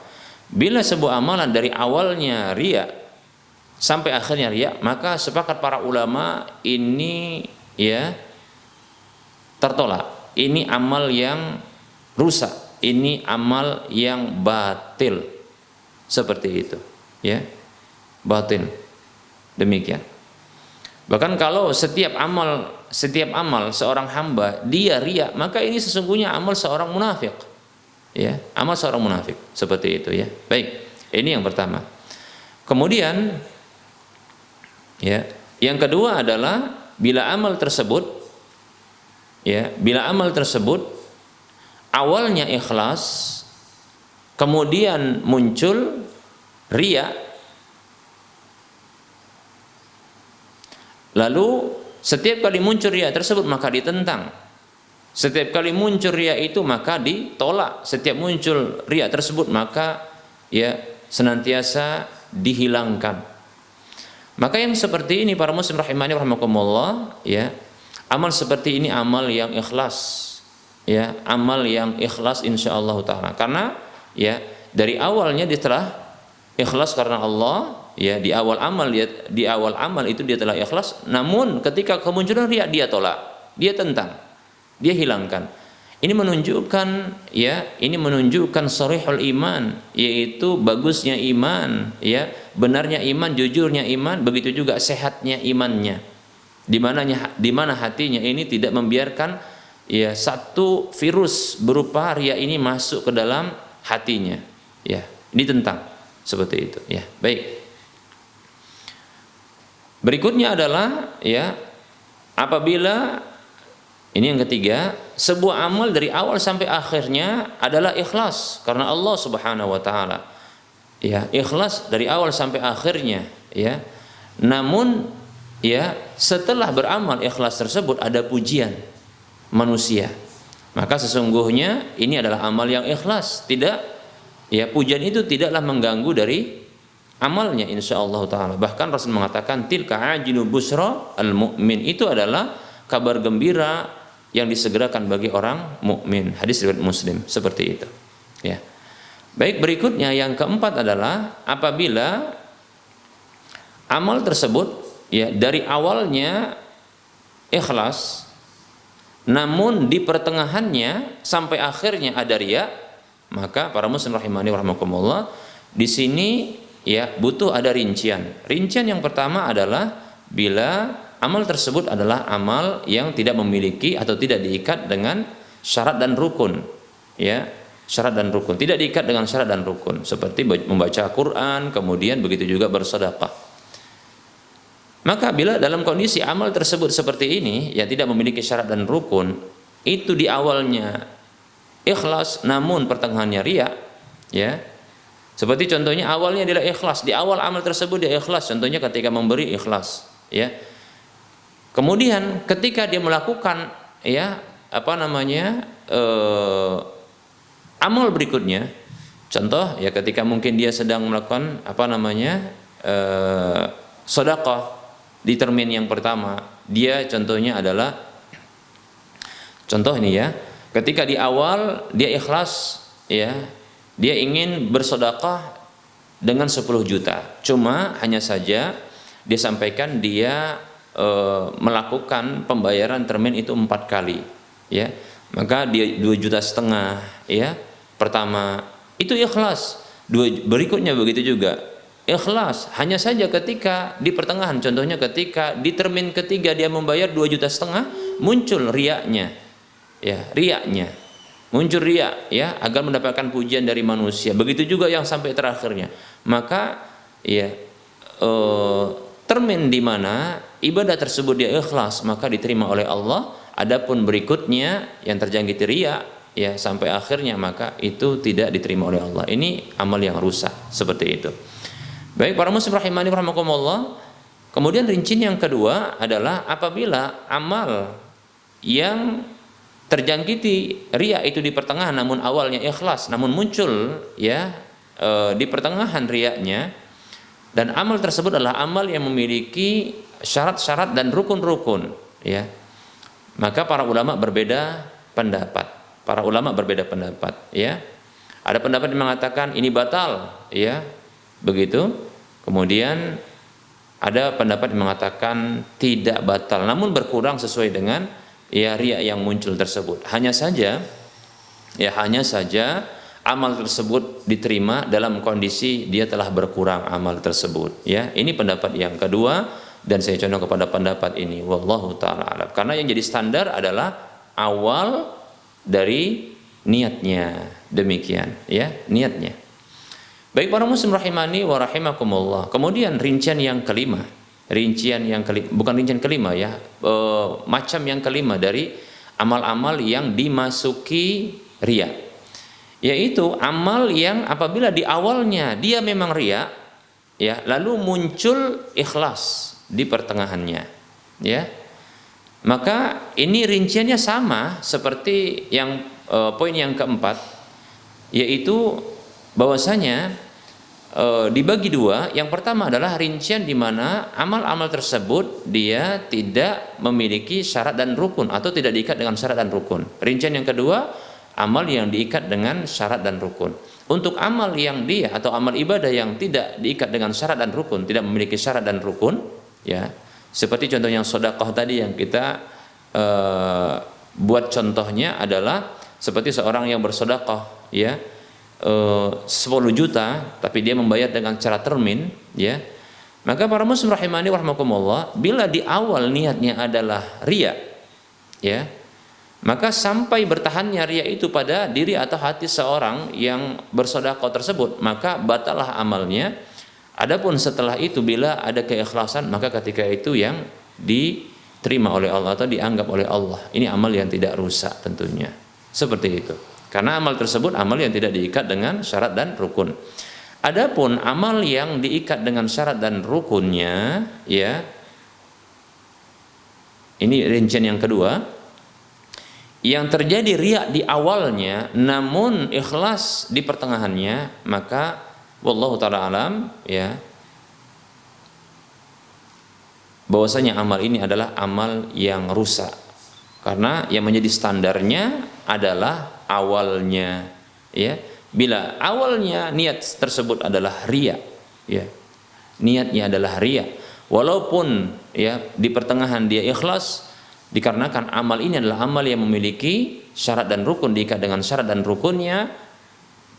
Bila sebuah amalan dari awalnya riya sampai akhirnya riya, maka sepakat para ulama ini ya tertolak. Ini amal yang rusak, ini amal yang batil. Seperti itu, ya. Batil. Demikian. Bahkan kalau setiap amal seorang hamba dia riya, maka ini sesungguhnya amal seorang munafik. Ya, amal seorang munafik. Seperti itu ya. Baik, ini yang pertama. Kemudian ya, yang kedua adalah bila amal tersebut awalnya ikhlas, kemudian muncul riya, lalu setiap kali muncul riya tersebut maka ditentang. Setiap kali muncul riya itu maka ditolak. Setiap muncul riya tersebut maka ya senantiasa dihilangkan. Maka yang seperti ini para muslim rahimani rahimakumullah ya, amal seperti ini amal yang ikhlas. Ya, amal yang ikhlas insyaallah taala. Karena ya dari awalnya dia telah ikhlas karena Allah, ya di awal amal itu dia telah ikhlas, namun ketika kemunculan riya dia tolak, dia tentang, dia hilangkan. Ini menunjukkan sharihul iman, yaitu bagusnya iman, ya, benarnya iman, jujurnya iman, begitu juga sehatnya imannya. Di mana hatinya ini tidak membiarkan ya satu virus berupa riya ini masuk ke dalam hatinya. Ya, ditentang seperti itu, ya. Baik. Berikutnya adalah ya apabila ini yang ketiga, sebuah amal dari awal sampai akhirnya adalah ikhlas karena Allah Subhanahu wa taala. Ya, ikhlas dari awal sampai akhirnya, ya. Namun ya, setelah beramal ikhlas tersebut ada pujian manusia. Maka sesungguhnya ini adalah amal yang ikhlas, tidak ya pujian itu tidaklah mengganggu dari amalnya insyaallah taala. Bahkan Rasul mengatakan tilka ajilu busra al mu'min, itu adalah kabar gembira yang disegerakan bagi orang mukmin. Hadis riwayat Muslim seperti itu. Ya. Baik, berikutnya yang keempat adalah apabila amal tersebut ya dari awalnya ikhlas, namun di pertengahannya sampai akhirnya ada riya, maka para muslim rahimani rahimakumullah, di sini ya butuh ada rincian. Rincian yang pertama adalah bila amal tersebut adalah amal yang tidak memiliki atau tidak diikat dengan syarat dan rukun, ya, syarat dan rukun, tidak diikat dengan syarat dan rukun, seperti membaca Quran, kemudian begitu juga bersedekah. Maka bila dalam kondisi amal tersebut seperti ini, yang tidak memiliki syarat dan rukun, itu di awalnya ikhlas, namun pertengahannya riya, ya. Seperti contohnya awalnya adalah ikhlas, di awal amal tersebut dia ikhlas, contohnya ketika memberi ikhlas, ya. Kemudian ketika dia melakukan ya amal berikutnya, contoh ya ketika mungkin dia sedang melakukan sedekah di termin yang pertama, dia contohnya adalah contoh ini ya, ketika di awal dia ikhlas ya, dia ingin bersedekah dengan 10 juta, cuma hanya saja dia sampaikan dia melakukan pembayaran termin itu 4 kali, ya, maka dia 2,5 juta ya pertama itu ikhlas, berikutnya begitu juga ikhlas, hanya saja ketika di pertengahan, contohnya ketika di termin ketiga dia membayar 2,5 juta, muncul riaknya, ya, muncul riak, ya, agar mendapatkan pujian dari manusia, begitu juga yang sampai terakhirnya, maka ya termin di mana ibadah tersebut dia ikhlas maka diterima oleh Allah. Adapun berikutnya yang terjangkit riya ya sampai akhirnya maka itu tidak diterima oleh Allah. Ini amal yang rusak seperti itu. Baik para muslim rahimani rahimakumullah, kemudian rincian yang kedua adalah apabila amal yang terjangkiti riya itu di pertengahan namun awalnya ikhlas, namun muncul ya di pertengahan riyanya, dan amal tersebut adalah amal yang memiliki syarat-syarat dan rukun-rukun, ya, maka para ulama berbeda pendapat. Ya, ada pendapat yang mengatakan ini batal, ya, begitu. Kemudian ada pendapat yang mengatakan tidak batal, namun berkurang sesuai dengan ya riya yang muncul tersebut. Hanya saja amal tersebut diterima dalam kondisi dia telah berkurang amal tersebut. Ya, ini pendapat yang kedua dan saya condong kepada pendapat ini. Wallahu taala alam. Karena yang jadi standar adalah awal dari niatnya. Demikian, ya, niatnya. Baik para muslim rahimani wa rahimakumullah. Kemudian rincian yang kelima, macam yang kelima dari amal-amal yang dimasuki riya, yaitu amal yang apabila di awalnya dia memang riya, ya, lalu muncul ikhlas di pertengahannya, ya, maka ini rinciannya sama seperti yang poin yang keempat, yaitu bahwasanya dibagi dua. Yang pertama adalah rincian di mana amal-amal tersebut dia tidak memiliki syarat dan rukun atau tidak diikat dengan syarat dan rukun. Rincian yang kedua, amal yang diikat dengan syarat dan rukun. Untuk amal yang dia atau amal ibadah yang tidak diikat dengan syarat dan rukun, tidak memiliki syarat dan rukun, ya, seperti contoh yang sedekah tadi yang kita buat contohnya adalah seperti seorang yang bersedekah, ya, 10 juta tapi dia membayar dengan cara termin, ya, maka para muslim rahimani warahmatullah, bila di awal niatnya adalah riya, ya, maka sampai bertahannya riya itu pada diri atau hati seorang yang bersedekah tersebut, maka batalah amalnya. Adapun setelah itu bila ada keikhlasan, maka ketika itu yang diterima oleh Allah atau dianggap oleh Allah. Ini amal yang tidak rusak tentunya. Seperti itu. Karena amal tersebut amal yang tidak diikat dengan syarat dan rukun. Adapun amal yang diikat dengan syarat dan rukunnya, ya, ini rincian yang kedua, yang terjadi riya di awalnya namun ikhlas di pertengahannya, maka wallahu taala alam, ya, bahwasanya amal ini adalah amal yang rusak. Karena yang menjadi standarnya adalah awalnya, ya. Bila awalnya niat tersebut adalah riya, ya, niatnya adalah riya, walaupun ya di pertengahan dia ikhlas, dikarenakan amal ini adalah amal yang memiliki syarat dan rukun, diikat dengan syarat dan rukunnya,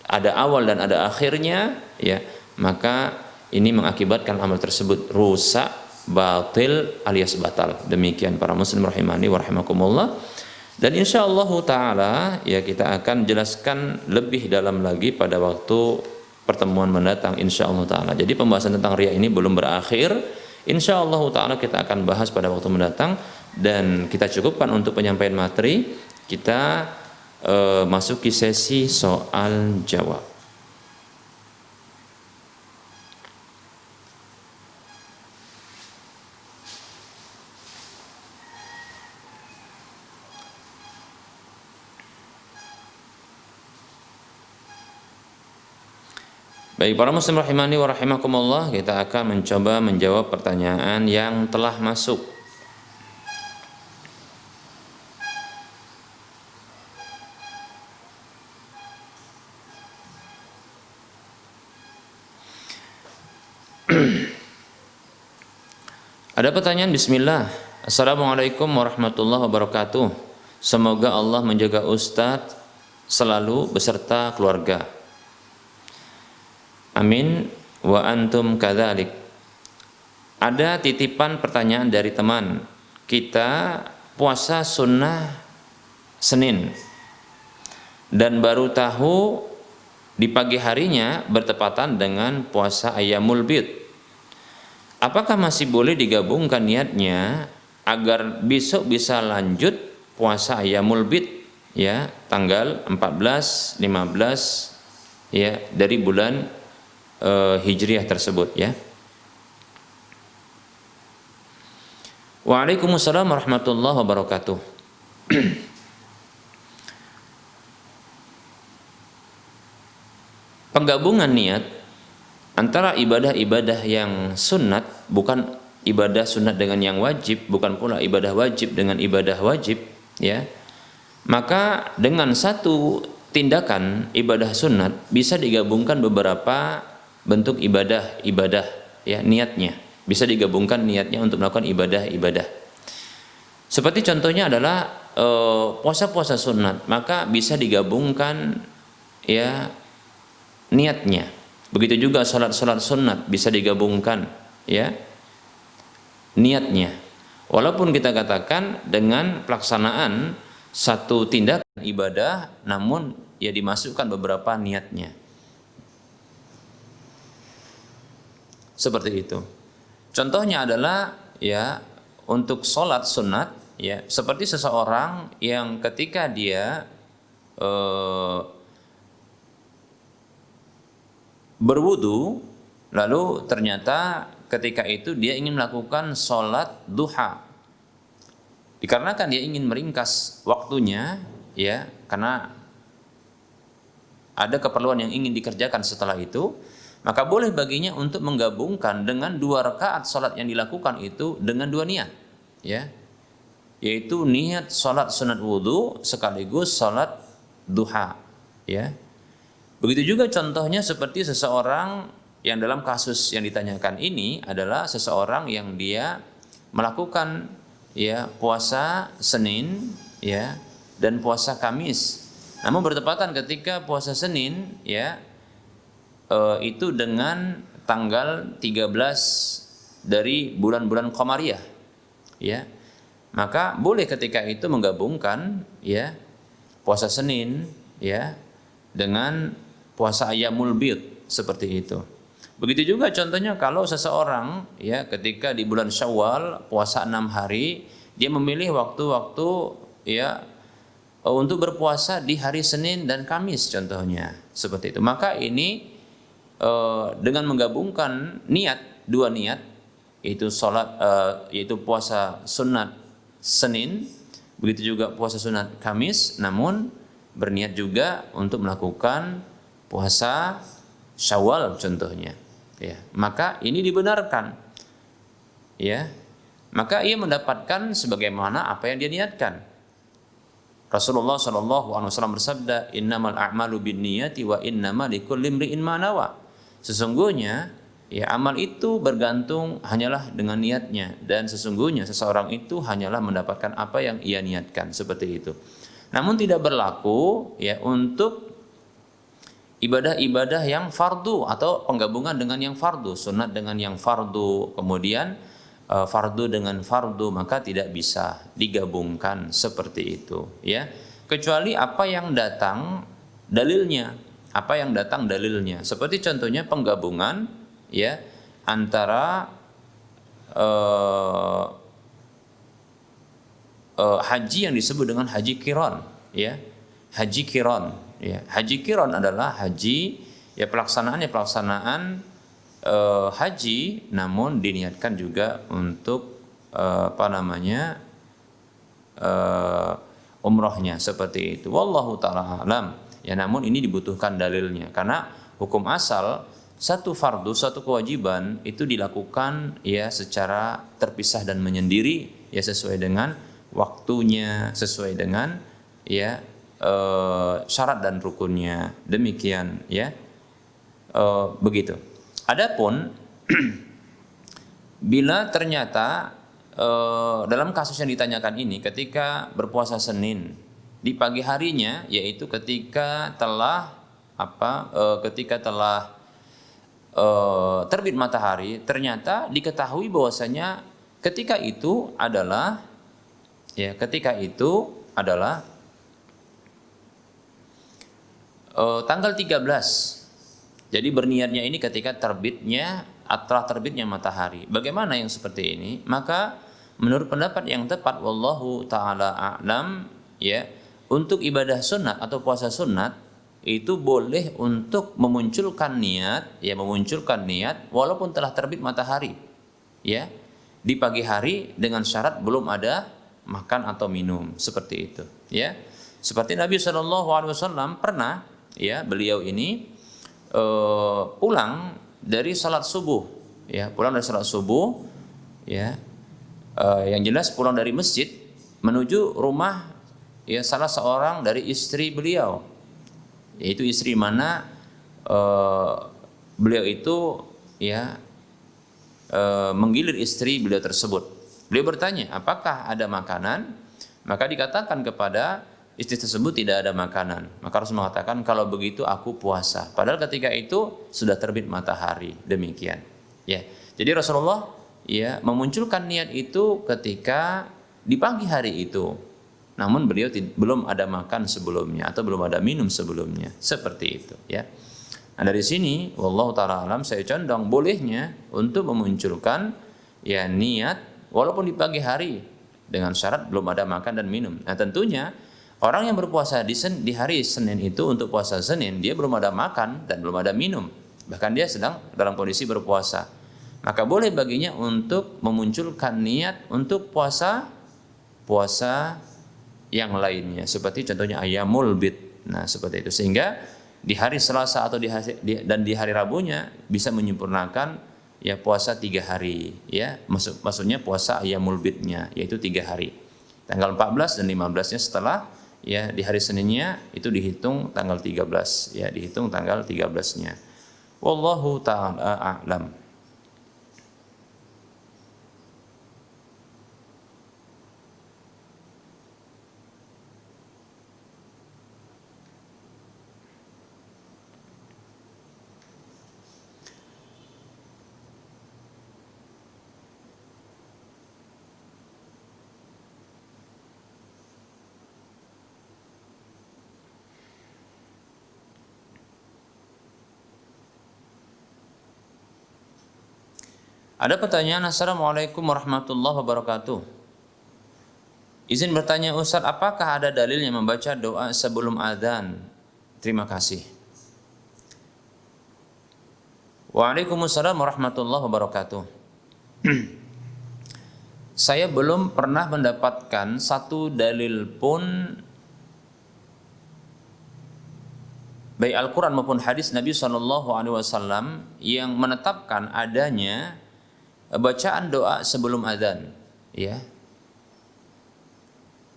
ada awal dan ada akhirnya, ya, maka ini mengakibatkan amal tersebut rusak, batil alias batal. Demikian para muslim rahimani wa rahimakumullah. Dan insyaallah taala ya kita akan jelaskan lebih dalam lagi pada waktu pertemuan mendatang insyaallah taala. Jadi pembahasan tentang riya ini belum berakhir. Insyaallah taala kita akan bahas pada waktu mendatang, dan kita cukupkan untuk penyampaian materi. Kita masuki sesi soal jawab. Baik para muslim rahimani wa rahimakumullah, kita akan mencoba menjawab pertanyaan yang telah masuk. Ada pertanyaan, bismillah. Assalamualaikum warahmatullahi wabarakatuh. Semoga Allah menjaga Ustadz selalu beserta keluarga. Amin wa antum kadzalik. Ada titipan pertanyaan dari teman. Kita puasa sunnah Senin dan baru tahu di pagi harinya bertepatan dengan puasa Ayyamul Bid. Apakah masih boleh digabungkan niatnya agar besok bisa lanjut puasa Ayyamul Bid, ya, tanggal 14, 15 ya dari bulan Hijriah tersebut ya. Waalaikumsalam warahmatullahi wabarakatuh. Penggabungan niat antara ibadah-ibadah yang sunat, bukan ibadah sunat dengan yang wajib, bukan pula ibadah wajib dengan ibadah wajib, ya. Maka dengan satu tindakan ibadah sunat bisa digabungkan beberapa bentuk ibadah-ibadah, ya, niatnya. Bisa digabungkan niatnya untuk melakukan ibadah-ibadah. Seperti contohnya adalah puasa-puasa sunat, maka bisa digabungkan ya niatnya. Begitu juga salat-salat sunat bisa digabungkan ya niatnya. Walaupun kita katakan dengan pelaksanaan satu tindakan ibadah, namun ya dimasukkan beberapa niatnya. Seperti itu. Contohnya adalah ya untuk salat sunat ya, seperti seseorang yang ketika dia berwudu, lalu ternyata ketika itu dia ingin melakukan sholat duha. Dikarenakan dia ingin meringkas waktunya, ya, karena ada keperluan yang ingin dikerjakan setelah itu, maka boleh baginya untuk menggabungkan dengan 2 rakaat sholat yang dilakukan itu dengan 2 niat, ya, yaitu niat sholat sunat wudu sekaligus sholat duha, ya. Begitu juga contohnya seperti seseorang yang dalam kasus yang ditanyakan ini adalah seseorang yang dia melakukan ya puasa Senin ya dan puasa Kamis. Namun bertepatan ketika puasa Senin ya itu dengan tanggal 13 dari bulan-bulan Qamariyah ya. Maka boleh ketika itu menggabungkan ya puasa Senin ya dengan puasa Ayyamul Bid seperti itu. Begitu juga contohnya kalau seseorang ya ketika di bulan Syawal puasa 6 hari, dia memilih waktu-waktu ya untuk berpuasa di hari Senin dan Kamis contohnya seperti itu. Maka ini dengan menggabungkan niat, 2 niat, yaitu salat yaitu puasa sunat Senin, begitu juga puasa sunat Kamis, namun berniat juga untuk melakukan puasa Syawal contohnya, ya, maka ini dibenarkan, ya, maka ia mendapatkan sebagaimana apa yang dia niatkan. Rasulullah SAW bersabda, innamal a'malu binniyati wa innamal likulli imri'in ma nawa. Sesungguhnya, ya, amal itu bergantung hanyalah dengan niatnya, dan sesungguhnya seseorang itu hanyalah mendapatkan apa yang ia niatkan, seperti itu. Namun tidak berlaku ya untuk ibadah-ibadah yang fardu atau penggabungan dengan yang fardu, sunat dengan yang fardu, kemudian fardu dengan fardu, maka tidak bisa digabungkan seperti itu ya, kecuali apa yang datang dalilnya, seperti contohnya penggabungan ya antara haji yang disebut dengan haji qiran ya, haji qiran ya. Haji qiran adalah haji ya pelaksanaan haji namun diniatkan juga untuk umrohnya seperti itu. Wallahu taala alam. Ya, namun ini dibutuhkan dalilnya karena hukum asal satu fardu, satu kewajiban itu dilakukan ya secara terpisah dan menyendiri ya sesuai dengan waktunya, sesuai dengan ya syarat dan rukunnya. Demikian ya. Begitu. Adapun bila ternyata dalam kasus yang ditanyakan ini ketika berpuasa Senin di pagi harinya, yaitu ketika telah terbit matahari, ternyata diketahui bahwasanya ketika itu adalah tanggal 13. Jadi berniatnya ini ketika telah terbitnya matahari. Bagaimana yang seperti ini? Maka menurut pendapat yang tepat, wallahu taala a'lam ya, untuk ibadah sunat atau puasa sunat itu boleh untuk memunculkan niat, ya memunculkan niat walaupun telah terbit matahari, ya di pagi hari dengan syarat belum ada makan atau minum seperti itu, ya. Seperti Nabi SAW pernah, ya beliau ini pulang dari salat subuh, ya pulang dari salat subuh, ya yang jelas pulang dari masjid menuju rumah ya salah seorang dari istri beliau, yaitu istri mana beliau itu ya menggilir istri beliau tersebut. Beliau bertanya, apakah ada makanan? Maka dikatakan kepada istri tersebut tidak ada makanan. Maka Rasul mengatakan, kalau begitu aku puasa. Padahal ketika itu sudah terbit matahari. Demikian. Ya. Jadi Rasulullah ya memunculkan niat itu ketika di pagi hari itu. Namun beliau belum ada makan sebelumnya atau belum ada minum sebelumnya. Seperti itu. Ya. Nah dari sini, wallahu ta'ala alam, saya condong bolehnya untuk memunculkan ya niat walaupun di pagi hari dengan syarat belum ada makan dan minum. Nah tentunya orang yang berpuasa di hari Senin itu untuk puasa Senin dia belum ada makan dan belum ada minum, bahkan dia sedang dalam kondisi berpuasa. Maka boleh baginya untuk memunculkan niat untuk puasa yang lainnya, seperti contohnya ayyamul bid. Nah seperti itu, sehingga di hari Selasa atau di hari Rabunya bisa menyempurnakan ya puasa 3 hari, ya maksudnya puasa ayyamul bidnya, yaitu 3 hari, tanggal 14 dan 15-nya setelah ya di hari Seninnya itu dihitung tanggal 13, ya dihitung tanggal 13-nya. Wallahu ta'ala a'lam. Ada pertanyaan, Assalamualaikum warahmatullahi wabarakatuh. Izin bertanya Ustaz, apakah ada dalilnya membaca doa sebelum adzan? Terima kasih. Waalaikumsalam warahmatullahi wabarakatuh. Saya belum pernah mendapatkan satu dalil pun baik Al-Quran maupun hadis Nabi SAW yang menetapkan adanya bacaan doa sebelum adzan, ya.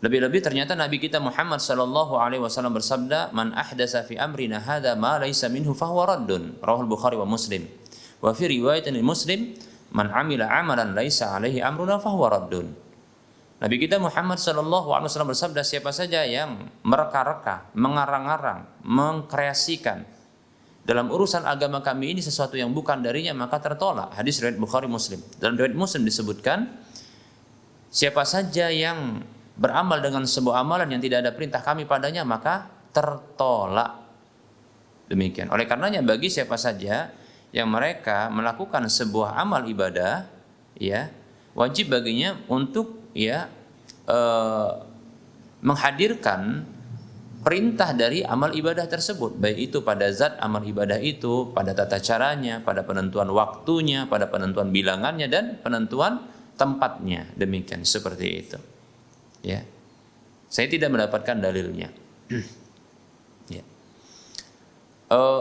Lebih-lebih ternyata Nabi kita Muhammad SAW bersabda, "Man ahdasa fi amrina hadza ma laysa minhu fahuwa raddun." Rawahul Bukhari wa Muslim. Wa fi riwayatin Muslim, "Man amila amalan laysa alaihi amruna fahuwa raddun." Nabi kita Muhammad SAW bersabda, siapa saja yang mereka-reka, mengarang-arang, mengkreasikan dalam urusan agama kami ini sesuatu yang bukan darinya, maka tertolak. Hadis riwayat Bukhari Muslim. Dalam riwayat Muslim disebutkan, siapa saja yang beramal dengan sebuah amalan yang tidak ada perintah kami padanya, maka tertolak. Demikian. Oleh karenanya bagi siapa saja yang mereka melakukan sebuah amal ibadah, ya, wajib baginya untuk ya menghadirkan perintah dari amal ibadah tersebut, baik itu pada zat amal ibadah itu, pada tata caranya, pada penentuan waktunya, pada penentuan bilangannya dan penentuan tempatnya. Demikian, seperti itu. Ya. Saya tidak mendapatkan dalilnya. Ya.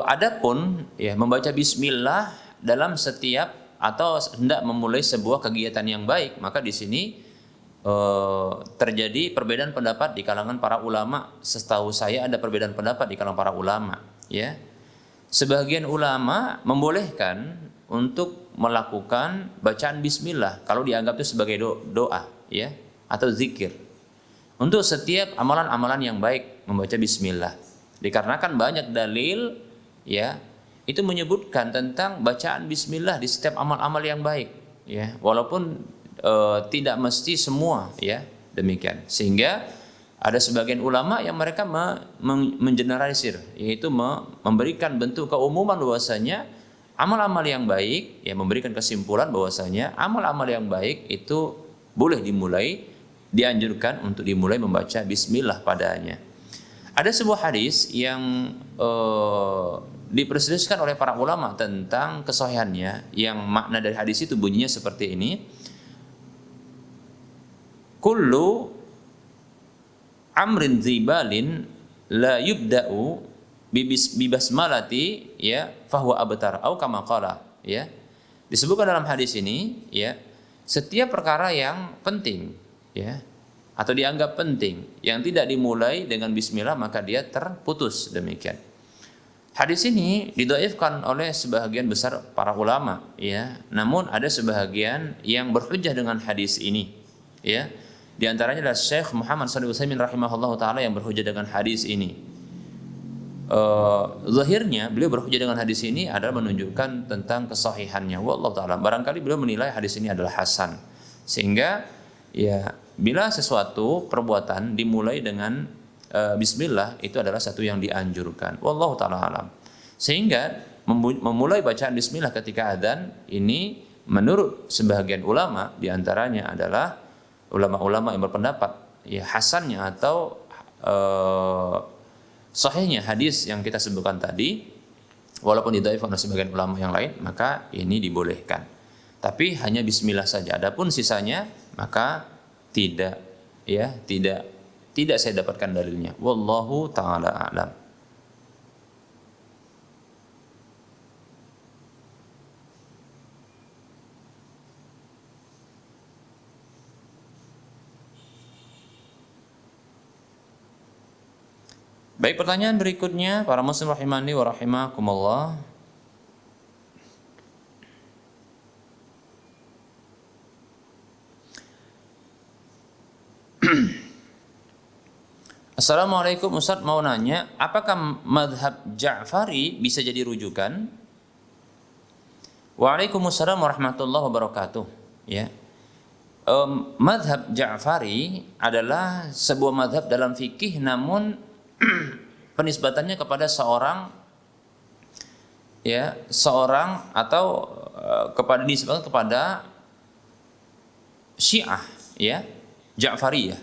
Adapun ya membaca bismillah dalam setiap atau hendak memulai sebuah kegiatan yang baik, maka di sini terjadi perbedaan pendapat di kalangan para ulama. Setahu saya ada perbedaan pendapat di kalangan para ulama, ya. Sebagian ulama membolehkan untuk melakukan bacaan bismillah kalau dianggap itu sebagai doa, ya, atau zikir. Untuk setiap amalan-amalan yang baik membaca bismillah. Dikarenakan banyak dalil, ya, itu menyebutkan tentang bacaan bismillah di setiap amal-amal yang baik, ya. Walaupun tidak mesti semua, ya, demikian. Sehingga ada sebagian ulama yang mereka mengeneralisir, yaitu memberikan bentuk keumuman bahwasanya amal-amal yang baik, ya, memberikan kesimpulan bahwasanya amal-amal yang baik itu boleh dimulai, dianjurkan untuk dimulai membaca bismillah padanya. Ada sebuah hadis yang diperselisihkan oleh para ulama tentang kesahihannya, yang makna dari hadis itu bunyinya seperti ini: kullu amrin dzibalin la yubda'u bibasmalati ya fahuwa abtar au kama qala, ya. Disebutkan dalam hadis ini, ya, setiap perkara yang penting, ya, atau dianggap penting yang tidak dimulai dengan bismillah maka dia terputus, demikian. Hadis ini didhaifkan oleh sebahagian besar para ulama, ya. Namun ada sebahagian yang berhujjah dengan hadis ini, ya. Di antaranya adalah Syekh Muhammad Shalih Utsaimin rahimahullahu taala yang berhujjah dengan hadis ini. Zahirnya beliau berhujjah dengan hadis ini adalah menunjukkan tentang kesahihannya. Wallahu taala, barangkali beliau menilai hadis ini adalah hasan. Sehingga ya, bila sesuatu perbuatan dimulai dengan bismillah, itu adalah satu yang dianjurkan. Wallahu taala alam. Sehingga memulai bacaan bismillah ketika adzan ini menurut sebagian ulama, diantaranya adalah ulama-ulama yang berpendapat ya hasannya atau sahihnya hadis yang kita sebutkan tadi, walaupun didhaifkan oleh sebagian ulama yang lain, maka ini dibolehkan. Tapi hanya bismillah saja. Adapun sisanya maka tidak, ya, tidak saya dapatkan dalilnya. Wallahu taala a'lam. Baik, pertanyaan berikutnya para muslim rahimani wa rahimakumullah. Assalamualaikum Ustaz, mau nanya, apakah madhab Ja'fari bisa jadi rujukan? Waalaikumsalam warahmatullahi wabarakatuh. Ya, madhab Ja'fari adalah sebuah madhab dalam fikih, namun penisbatannya kepada seorang, ya, seorang atau disebutkan kepada Syiah, ya, Ja'fariyah.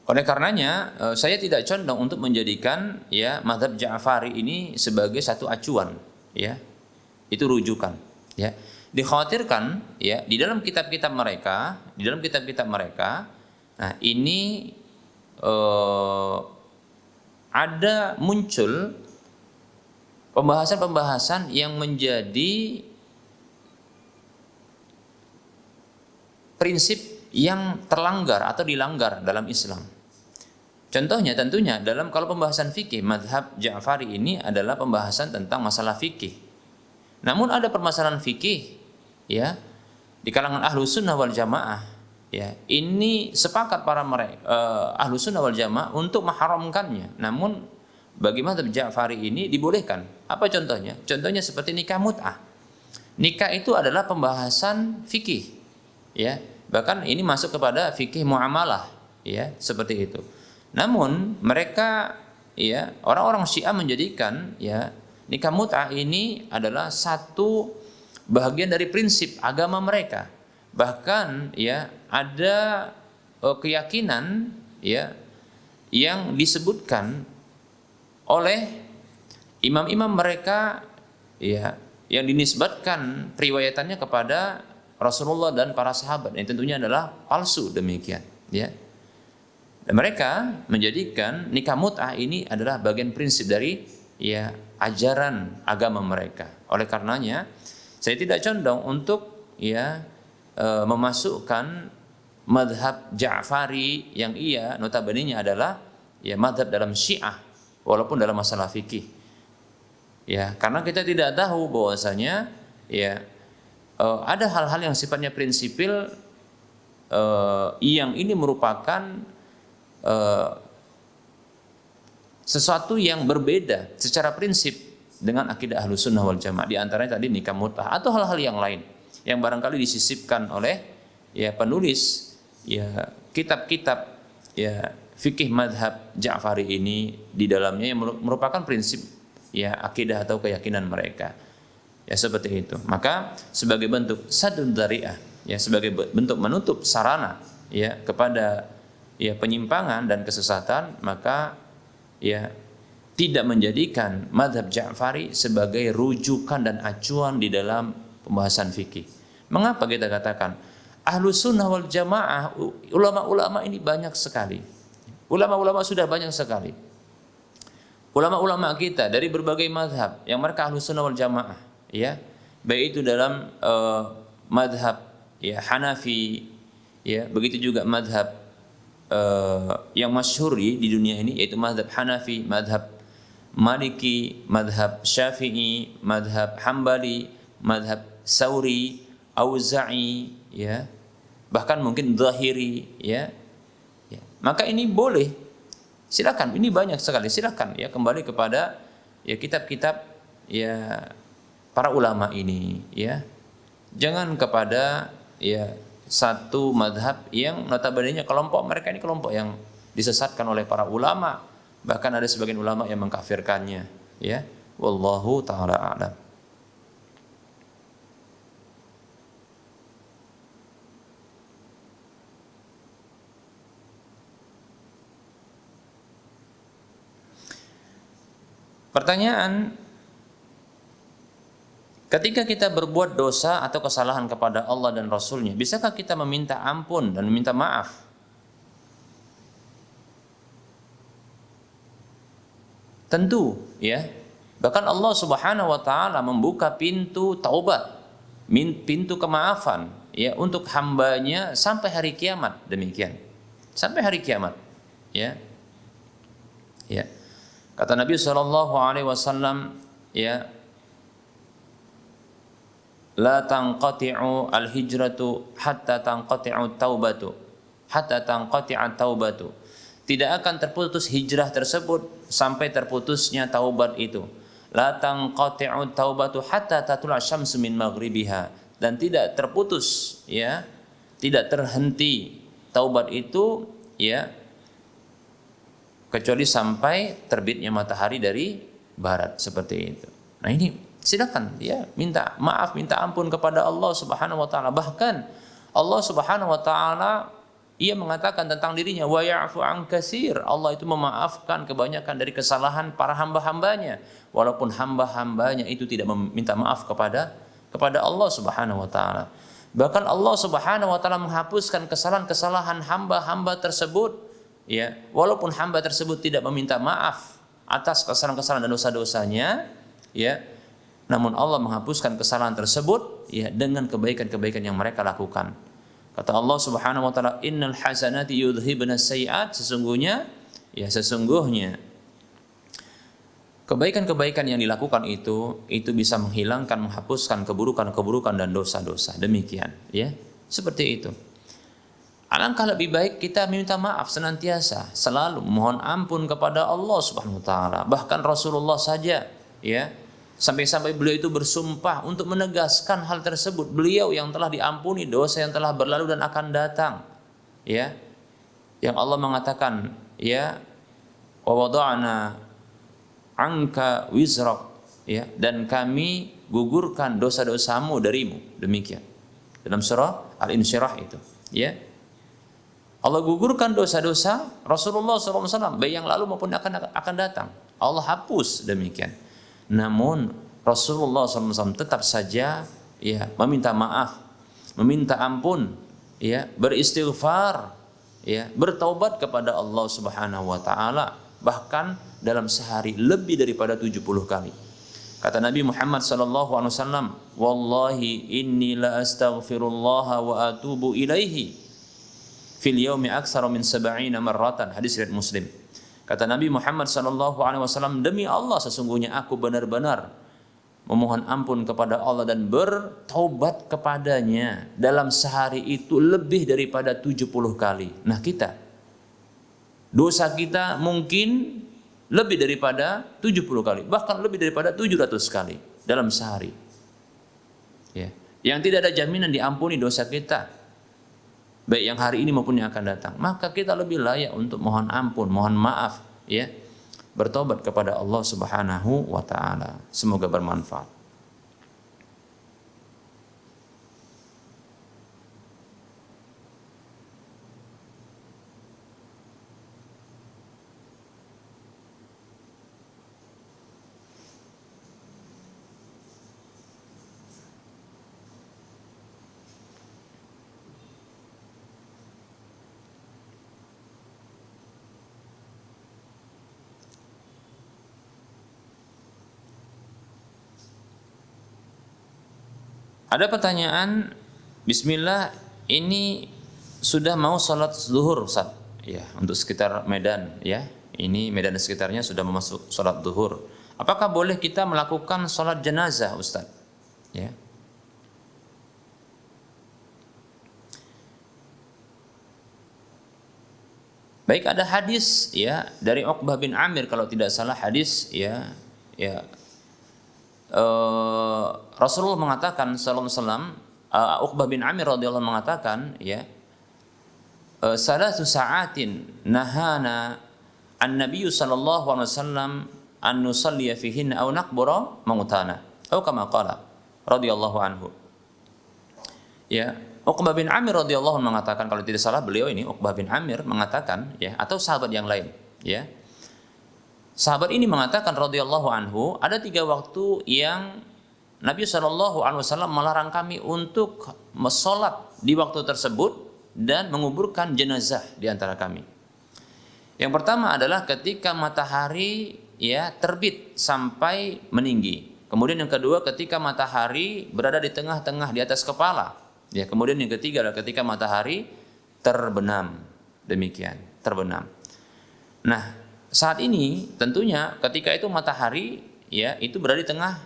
Oleh karenanya saya tidak condong untuk menjadikan ya mazhab Ja'fari ini sebagai satu acuan, ya. Itu rujukan, ya. Dikhawatirkan ya di dalam kitab-kitab mereka, nah ini ada muncul pembahasan-pembahasan yang menjadi prinsip yang terlanggar atau dilanggar dalam Islam. Contohnya tentunya kalau pembahasan fikih, mazhab Ja'fari ini adalah pembahasan tentang masalah fikih. Namun ada permasalahan fikih, ya, di kalangan ahlu sunnah wal jamaah, ya, ini sepakat para ahlu sunnah wal jamaah untuk mengharamkannya. Namun bagi mazhab Ja'fari ini dibolehkan. Apa contohnya? Contohnya seperti nikah mut'ah. Nikah itu adalah pembahasan fikih, ya. Bahkan ini masuk kepada fikih muamalah, ya, seperti itu. Namun mereka, ya, orang-orang Syiah menjadikan ya nikah mut'ah ini adalah satu bagian dari prinsip agama mereka. Bahkan ya ada keyakinan ya yang disebutkan oleh imam-imam mereka ya yang dinisbatkan periwayatannya kepada Rasulullah dan para sahabat, yang tentunya adalah palsu, demikian, ya. Dan mereka menjadikan nikah mut'ah ini adalah bagian prinsip dari ya ajaran agama mereka. Oleh karenanya saya tidak condong untuk ya memasukkan madhab Ja'fari yang notabene-nya adalah ya madhab dalam Syiah walaupun dalam masalah fikih. Ya, karena kita tidak tahu bahwasanya ya ada hal-hal yang sifatnya prinsipil yang ini merupakan sesuatu yang berbeda secara prinsip dengan akidah ahlu sunnah wal jamaah. Di antaranya tadi nikah mut'ah atau hal-hal yang lain yang barangkali disisipkan oleh ya penulis ya kitab-kitab ya fikih madhab Ja'fari ini di dalamnya yang merupakan prinsip ya akidah atau keyakinan mereka. Ya seperti itu. Maka sebagai bentuk saddun dzari'ah, ya sebagai bentuk menutup sarana ya kepada ya penyimpangan dan kesesatan, maka ya tidak menjadikan mazhab Ja'fari sebagai rujukan dan acuan di dalam pembahasan fikih. Mengapa kita katakan Ahlus Sunnah wal Jamaah, ulama-ulama ini banyak sekali. Ulama-ulama sudah banyak sekali. Ulama-ulama kita dari berbagai mazhab yang mereka Ahlus Sunnah wal Jamaah, ya, baik itu dalam mazhab ya Hanafi, ya, begitu juga mazhab yang masyhur di dunia ini, yaitu mazhab Hanafi, mazhab Maliki, mazhab Syafi'i, mazhab Hambali, mazhab Sauri, Auza'i, ya, bahkan mungkin Zahiri, ya. Maka ini boleh, silakan, ini banyak sekali, silakan ya kembali kepada ya kitab-kitab ya para ulama ini, ya. Jangan kepada ya satu madhab yang notabene kelompok mereka ini kelompok yang disesatkan oleh para ulama, bahkan ada sebagian ulama yang mengkafirkannya, ya. Wallahu taala a'lam. Pertanyaan, ketika kita berbuat dosa atau kesalahan kepada Allah dan Rasul-Nya, bisakah kita meminta ampun dan meminta maaf? Tentu, ya. Bahkan Allah Subhanahu wa taala membuka pintu taubat, pintu kemaafan, ya, untuk hambanya sampai hari kiamat, demikian. Sampai hari kiamat, ya. Ya. Kata Nabi sallallahu alaihi wasallam, ya, la tanqati'u al-hijratu hatta tanqati'u taubatu, hatta tanqati'a taubatu. Tidak akan terputus hijrah tersebut sampai terputusnya taubat itu. La tanqati'u taubatu hatta tatlu'a syamsu min maghribiha, dan tidak terputus, ya, tidak terhenti taubat itu, ya, kecuali sampai terbitnya matahari dari barat, seperti itu. Nah, ini silakan ya minta maaf, minta ampun kepada Allah Subhanahu wa taala. Bahkan Allah Subhanahu wa taala ia mengatakan tentang dirinya, wa ya'fu an katsir. Allah itu memaafkan kebanyakan dari kesalahan para hamba-hambanya, walaupun hamba-hambanya itu tidak meminta maaf kepada Allah Subhanahu wa taala. Bahkan Allah Subhanahu wa taala menghapuskan kesalahan-kesalahan hamba-hamba tersebut, ya, walaupun hamba tersebut tidak meminta maaf atas kesalahan-kesalahan dan dosa-dosanya, ya, namun Allah menghapuskan kesalahan tersebut, ya, dengan kebaikan-kebaikan yang mereka lakukan. Kata Allah Subhanahu wa taala, innal hasanati yudhhibnas sayiat, sesungguhnya kebaikan-kebaikan yang dilakukan itu bisa menghilangkan, menghapuskan keburukan-keburukan dan dosa-dosa. Demikian, ya. Seperti itu. Alangkah lebih baik kita minta maaf senantiasa, selalu mohon ampun kepada Allah Subhanahu wa taala. Bahkan Rasulullah saja, ya, sampai-sampai beliau itu bersumpah untuk menegaskan hal tersebut. Beliau yang telah diampuni dosa yang telah berlalu dan akan datang, ya. Yang Allah mengatakan, ya, wa wada'na anka wizrak, ya, dan kami gugurkan dosa-dosamu darimu. Demikian. Dalam surah Al-Insyirah itu, ya. Allah gugurkan dosa-dosa Rasulullah SAW baik yang lalu maupun akan datang. Allah hapus, demikian. Namun Rasulullah SAW tetap saja, ya, meminta maaf, meminta ampun, ya, beristighfar, ya, bertaubat kepada Allah Subhanahu wa taala, bahkan dalam sehari lebih daripada 70 kali. Kata Nabi Muhammad sallallahu alaihi wasallam, "Wallahi inni la astaghfirullah wa atubu ilaihi fil yaumi aktsara min 70 marratan." Hadis riwayat Muslim. Kata Nabi Muhammad sallallahu alaihi wasallam, demi Allah sesungguhnya aku benar-benar memohon ampun kepada Allah dan bertaubat kepadanya dalam sehari itu lebih daripada 70 kali. Nah, kita dosa kita mungkin lebih daripada 70 kali, bahkan lebih daripada 700 kali dalam sehari. Ya, yang tidak ada jaminan diampuni dosa kita, baik yang hari ini maupun yang akan datang. Maka kita lebih layak untuk mohon ampun, mohon maaf, ya, bertobat kepada Allah Subhanahu wa taala. Semoga bermanfaat. Ada pertanyaan, Bismillah, ini sudah mau sholat zuhur, Ustaz. Ya, untuk sekitar Medan, ya. Ini Medan dan sekitarnya sudah masuk sholat zuhur. Apakah boleh kita melakukan sholat jenazah, Ustaz? Ya. Baik, ada hadis ya dari Uqbah bin Amir kalau tidak salah hadis ya Rasulullah mengatakan sallallahu alaihi wasallam, Uqbah bin Amir radhiyallahu mengatakan ya, salatu sa'atin nahana an-nabiy sallallahu alaihi wasallam an nusalliya fihinna aw naqbura mautana atau kama qala radhiyallahu anhu. Ya, Uqbah bin Amir radhiyallahu mengatakan, kalau tidak salah beliau ini Uqbah bin Amir mengatakan ya, atau sahabat yang lain ya. Sahabat ini mengatakan radhiyallahu anhu, ada 3 waktu yang Nabi SAW melarang kami untuk sholat di waktu tersebut dan menguburkan jenazah di antara kami. Yang pertama adalah ketika matahari ya terbit sampai meninggi. Kemudian yang kedua ketika matahari berada di tengah-tengah di atas kepala. Ya, kemudian yang ketiga adalah ketika matahari terbenam. Demikian, terbenam. Nah, saat ini tentunya ketika itu matahari ya itu berada di tengah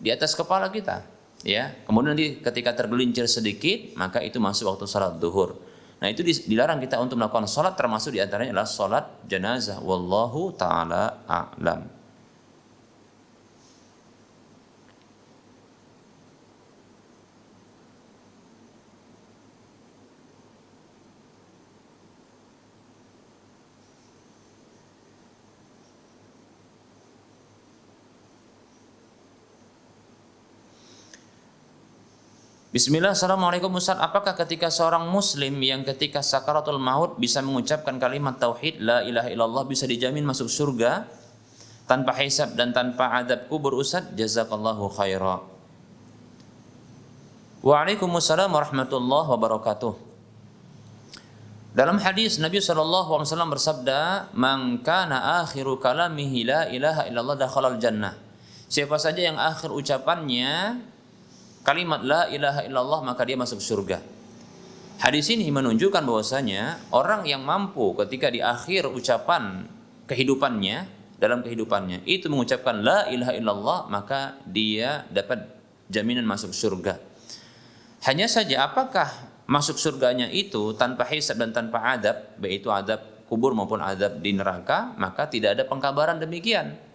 di atas kepala kita ya. Kemudian nanti ketika tergelincir sedikit maka itu masuk waktu salat zuhur. Nah, itu dilarang kita untuk melakukan salat, termasuk di antaranya adalah salat jenazah. Wallahu taala a'lam. Bismillah, Assalamualaikum Ustaz. Apakah ketika seorang muslim yang ketika sakaratul maut bisa mengucapkan kalimat tauhid la ilaha illallah bisa dijamin masuk surga tanpa hisab dan tanpa adab kubur, Ustaz? Jazakallahu khaira. Waalaikumsalam warahmatullahi wabarakatuh. Dalam hadis Nabi SAW bersabda, "Man kana akhiru kalamihi la ilaha illallah dakhalal jannah." Siapa saja yang akhir ucapannya kalimat la ilaha illallah maka dia masuk surga. Hadis ini menunjukkan bahwasanya orang yang mampu ketika di akhir ucapan kehidupannya, dalam kehidupannya itu mengucapkan la ilaha illallah, maka dia dapat jaminan masuk surga. Hanya saja apakah masuk surganya itu tanpa hisab dan tanpa adab, baik itu adab kubur maupun adab di neraka, maka tidak ada pengkabaran demikian.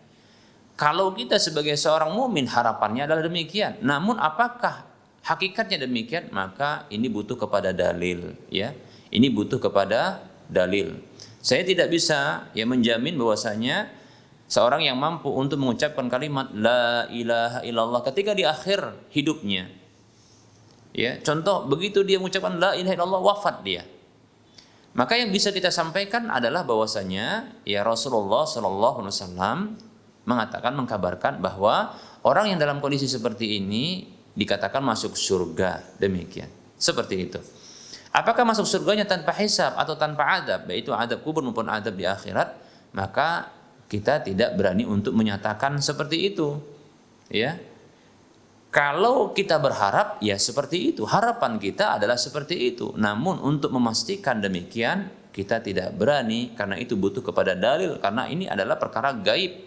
Kalau kita sebagai seorang mukmin harapannya adalah demikian. Namun apakah hakikatnya demikian? Maka ini butuh kepada dalil, ya. Ini butuh kepada dalil. Saya tidak bisa ya menjamin bahwasanya seorang yang mampu untuk mengucapkan kalimat la ilaha illallah ketika di akhir hidupnya. Ya, contoh begitu dia mengucapkan la ilaha illallah wafat dia. Maka yang bisa kita sampaikan adalah bahwasanya ya Rasulullah sallallahu alaihi wasallam mengatakan, mengkabarkan bahwa orang yang dalam kondisi seperti ini dikatakan masuk surga, demikian. Seperti itu. Apakah masuk surganya tanpa hisab atau tanpa adab, baik itu adab kubur maupun adab di akhirat, maka kita tidak berani untuk menyatakan seperti itu. Ya. Kalau kita berharap ya seperti itu, harapan kita adalah seperti itu. Namun untuk memastikan demikian kita tidak berani, karena itu butuh kepada dalil, karena ini adalah perkara gaib.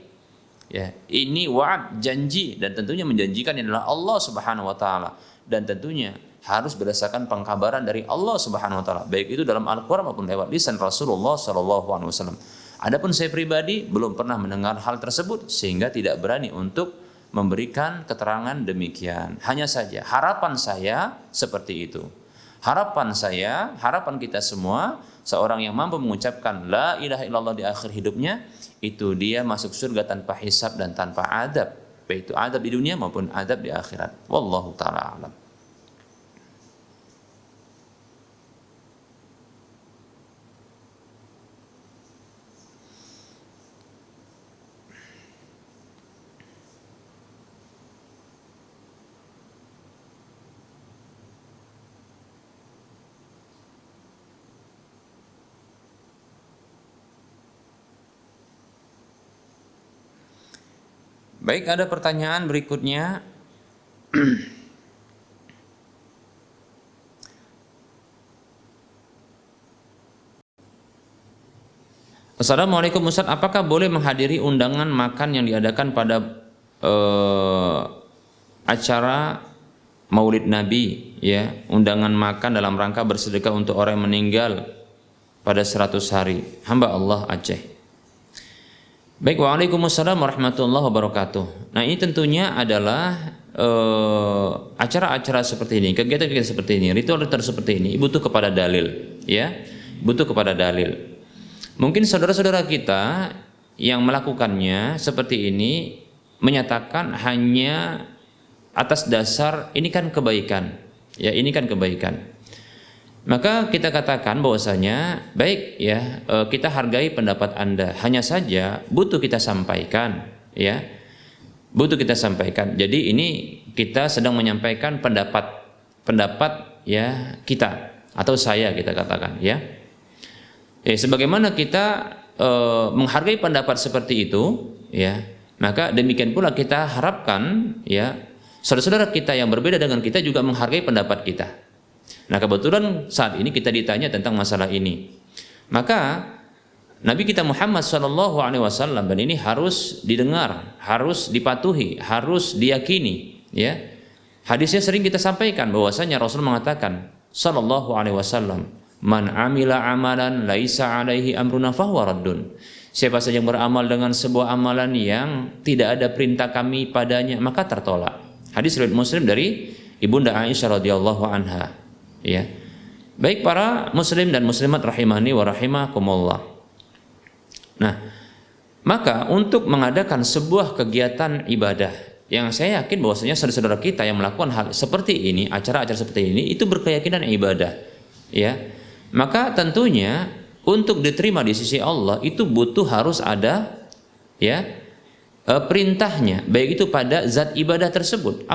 Ya, ini wa'ad, janji, dan tentunya menjanjikan adalah Allah Subhanahu wa taala, dan tentunya harus berdasarkan pengkabaran dari Allah Subhanahu wa taala, baik itu dalam Al-Qur'an maupun lewat lisan Rasulullah sallallahu alaihi wasallam. Adapun saya pribadi belum pernah mendengar hal tersebut sehingga tidak berani untuk memberikan keterangan demikian. Hanya saja harapan saya seperti itu. Harapan saya, harapan kita semua, seorang yang mampu mengucapkan la ilaha illallah di akhir hidupnya, itu dia masuk surga tanpa hisab dan tanpa adab, baik itu adab di dunia maupun adab di akhirat. Wallahu ta'ala a'lam. Baik, ada pertanyaan berikutnya. Assalamualaikum Ustaz, apakah boleh menghadiri undangan makan yang diadakan pada acara Maulid Nabi, ya, undangan makan dalam rangka bersedekah untuk orang yang meninggal pada 100 hari hamba Allah Aceh. Baik, waalaikumsalam warahmatullahi wabarakatuh. Nah, ini tentunya adalah acara-acara seperti ini, kegiatan-kegiatan seperti ini, ritual-ritual seperti ini butuh kepada dalil, ya, butuh kepada dalil. Mungkin saudara-saudara kita yang melakukannya seperti ini menyatakan hanya atas dasar ini kan kebaikan, ya, ini kan kebaikan. Maka kita katakan bahwasanya baik, ya, kita hargai pendapat Anda, hanya saja butuh kita sampaikan, ya, butuh kita sampaikan. Jadi ini kita sedang menyampaikan pendapat ya kita atau saya, kita katakan, ya. Sebagaimana kita menghargai pendapat seperti itu, ya, maka demikian pula kita harapkan, ya, saudara-saudara kita yang berbeda dengan kita juga menghargai pendapat kita. Nah, kebetulan saat ini kita ditanya tentang masalah ini, maka Nabi kita Muhammad SAW, dan ini harus didengar, harus dipatuhi, harus diyakini, ya. Hadisnya sering kita sampaikan bahwasanya Rasul mengatakan SAW, man amila amalan laisa alaihi amruna fahuwa raddun. Siapa saja yang beramal dengan sebuah amalan yang tidak ada perintah kami padanya, maka tertolak. Hadis riwayat Muslim dari Ibunda Aisyah radhiyallahu anha, ya. Baik para muslim dan muslimat rahimani wa rahimakumullah. Nah, maka untuk mengadakan sebuah kegiatan ibadah yang saya yakin bahwasanya saudara-saudara kita yang melakukan hal seperti ini, acara-acara seperti ini, itu berkeyakinan ibadah, ya. Maka tentunya untuk diterima di sisi Allah itu butuh harus ada, ya, perintahnya, baik itu pada zat ibadah tersebut.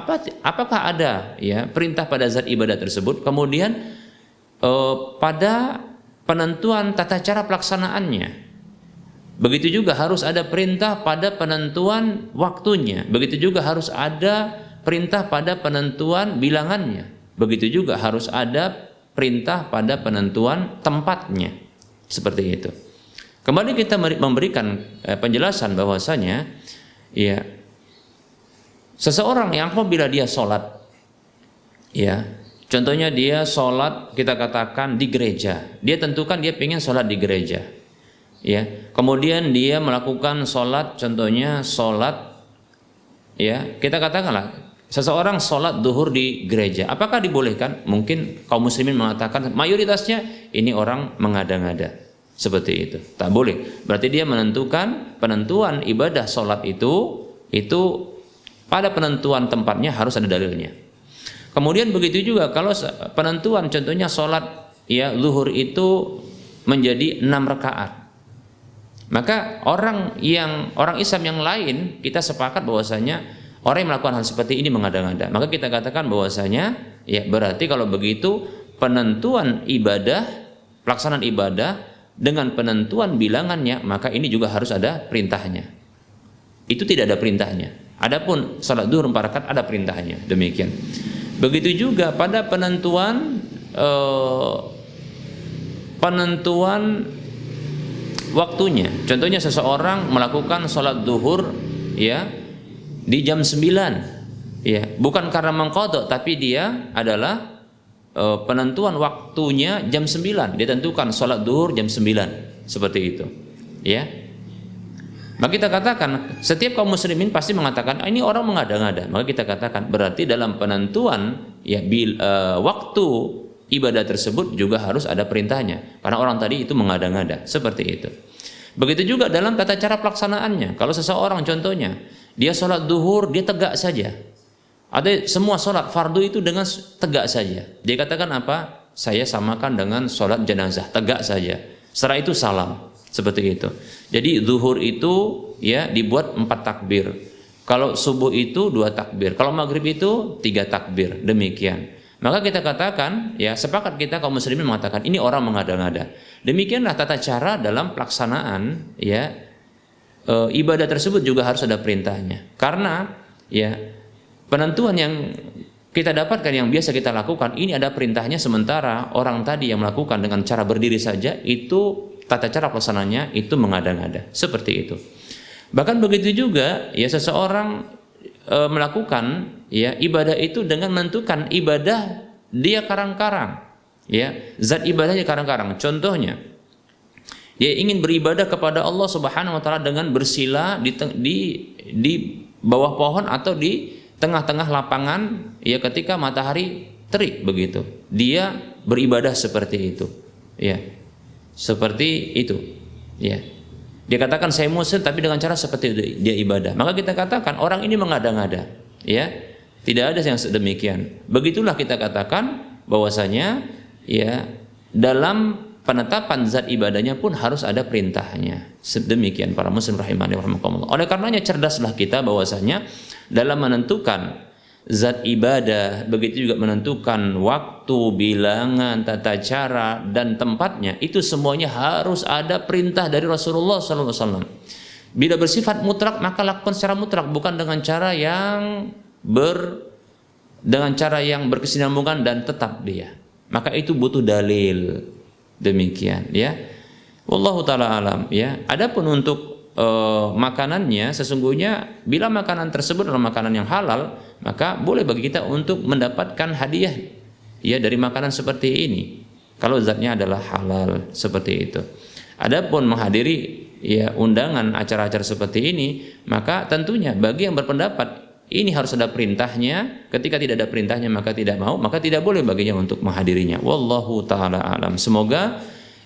Apakah ada, ya, perintah pada zat ibadah tersebut, kemudian pada penentuan tata cara pelaksanaannya. Begitu juga harus ada perintah pada penentuan waktunya. Begitu juga harus ada perintah pada penentuan bilangannya. Begitu juga harus ada perintah pada penentuan tempatnya, seperti itu. Kembali kita memberikan penjelasan bahwasanya, ya, seseorang yang apabila dia sholat, ya, contohnya dia sholat, kita katakan di gereja, dia tentukan dia ingin sholat di gereja, ya, kemudian dia melakukan sholat, contohnya sholat, ya, kita katakanlah seseorang sholat duhur di gereja, apakah dibolehkan? Mungkin kaum muslimin mengatakan mayoritasnya ini orang mengada-ngada, seperti itu, tak boleh. Berarti dia menentukan penentuan ibadah sholat itu pada penentuan tempatnya harus ada dalilnya. Kemudian begitu juga kalau penentuan contohnya sholat, ya, zuhur itu menjadi 6 rakaat, maka orang Islam yang lain kita sepakat bahwasanya orang yang melakukan hal seperti ini mengada-ngada. Maka kita katakan bahwasanya, ya, berarti kalau begitu penentuan ibadah, pelaksanaan ibadah dengan penentuan bilangannya, maka ini juga harus ada perintahnya. Itu tidak ada perintahnya. Adapun salat zuhur 4 rakaat ada perintahnya. Demikian. Begitu juga pada penentuan waktunya. Contohnya seseorang melakukan salat zuhur, ya, di jam 9, ya, bukan karena mengqadha, tapi dia adalah penentuan waktunya jam 9, dia tentukan sholat duhur jam 9, seperti itu, ya. Maka kita katakan setiap kaum muslimin pasti mengatakan ini orang mengada-ngada. Maka kita katakan berarti dalam penentuan, ya, waktu ibadah tersebut juga harus ada perintahnya, karena orang tadi itu mengada-ngada, seperti itu. Begitu juga dalam tata cara pelaksanaannya. Kalau seseorang contohnya dia sholat duhur, dia tegak saja. Ada semua sholat fardu itu dengan tegak saja. Dia katakan apa? Saya samakan dengan sholat jenazah, tegak saja. Setelah itu salam, seperti itu. Jadi zuhur itu, ya, dibuat 4 takbir. Kalau subuh itu 2 takbir. Kalau maghrib itu 3 takbir. Demikian. Maka kita katakan, ya, sepakat kita kaum muslimin mengatakan ini orang mengada-ngada. Demikianlah tata cara dalam pelaksanaan, ya, ibadah tersebut juga harus ada perintahnya. Karena, ya, penentuan yang kita dapatkan yang biasa kita lakukan ini ada perintahnya, sementara orang tadi yang melakukan dengan cara berdiri saja itu tata cara pelaksananya itu mengada-ngada. Seperti itu. Bahkan begitu juga ya seseorang melakukan ya ibadah itu dengan menentukan ibadah dia karang-karang. Ya, zat ibadahnya karang-karang. Contohnya, dia ingin beribadah kepada Allah Subhanahu wa taala dengan bersila di bawah pohon atau di tengah-tengah lapangan ya ketika matahari terik begitu. Dia beribadah seperti itu. Ya. Seperti itu. Ya. Dia katakan saya muslim tapi dengan cara seperti itu dia ibadah. Maka kita katakan orang ini mengada-ngada. Ya. Tidak ada yang sedemikian. Begitulah kita katakan bahwasanya ya dalam penetapan zat ibadahnya pun harus ada perintahnya. Sedemikian para muslim rahimani rahimakumullah. Oleh karenanya cerdaslah kita bahwasanya dalam menentukan zat ibadah, begitu juga menentukan waktu, bilangan, tata cara dan tempatnya, itu semuanya harus ada perintah dari Rasulullah SAW. Bila bersifat mutlak maka lakukan secara mutlak, bukan dengan cara yang berkesinambungan dan tetap dia. Maka itu butuh dalil. Demikian ya. Wallahu taala alam ya. Adapun untuk makanannya sesungguhnya bila makanan tersebut adalah makanan yang halal, maka boleh bagi kita untuk mendapatkan hadiah ya dari makanan seperti ini. Kalau zatnya adalah halal seperti itu. Adapun menghadiri ya undangan acara-acara seperti ini, maka tentunya bagi yang berpendapat ini harus ada perintahnya. Ketika tidak ada perintahnya maka tidak mau, maka tidak boleh baginya untuk menghadirinya. Wallahu taala alam. Semoga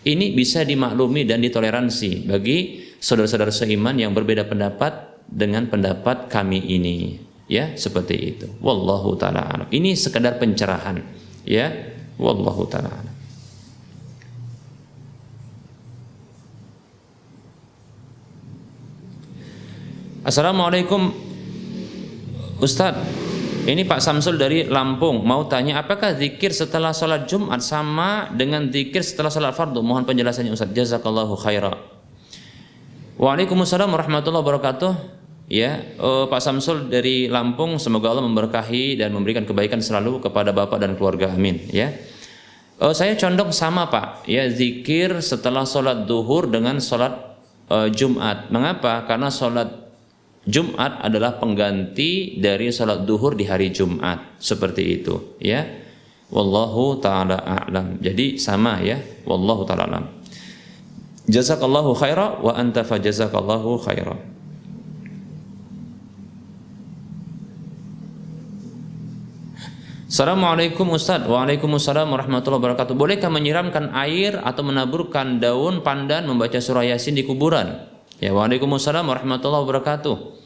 ini bisa dimaklumi dan ditoleransi bagi saudara-saudara seiman yang berbeda pendapat dengan pendapat kami ini. Ya, seperti itu. Wallahu taala alam. Ini sekedar pencerahan, ya. Wallahu taala alam. Assalamualaikum Ustadz, ini Pak Samsul dari Lampung mau tanya, apakah zikir setelah sholat Jumat sama dengan zikir setelah sholat fardu? Mohon penjelasannya Ustadz. Jazakallahu khaira. Waalaikumsalam warahmatullahi wabarakatuh. Ya, Pak Samsul dari Lampung, semoga Allah memberkahi dan memberikan kebaikan selalu kepada Bapak dan keluarga. Amin. Ya, saya condong sama Pak. Ya, zikir setelah sholat duhur dengan sholat Jumat. Mengapa? Karena sholat Jumat adalah pengganti dari salat duhur di hari Jumat, seperti itu ya. Wallahu taala a'lam. Jadi sama ya. Wallahu taala a'lam. Jazakallahu khaira wa anta fajazakallahu khaira. Assalamualaikum Ustaz. Waalaikumsalam warahmatullahi wabarakatuh. Bolehkah menyiramkan air atau menaburkan daun pandan membaca surah Yasin di kuburan? Ya, waalaikumsalam warahmatullahi wabarakatuh.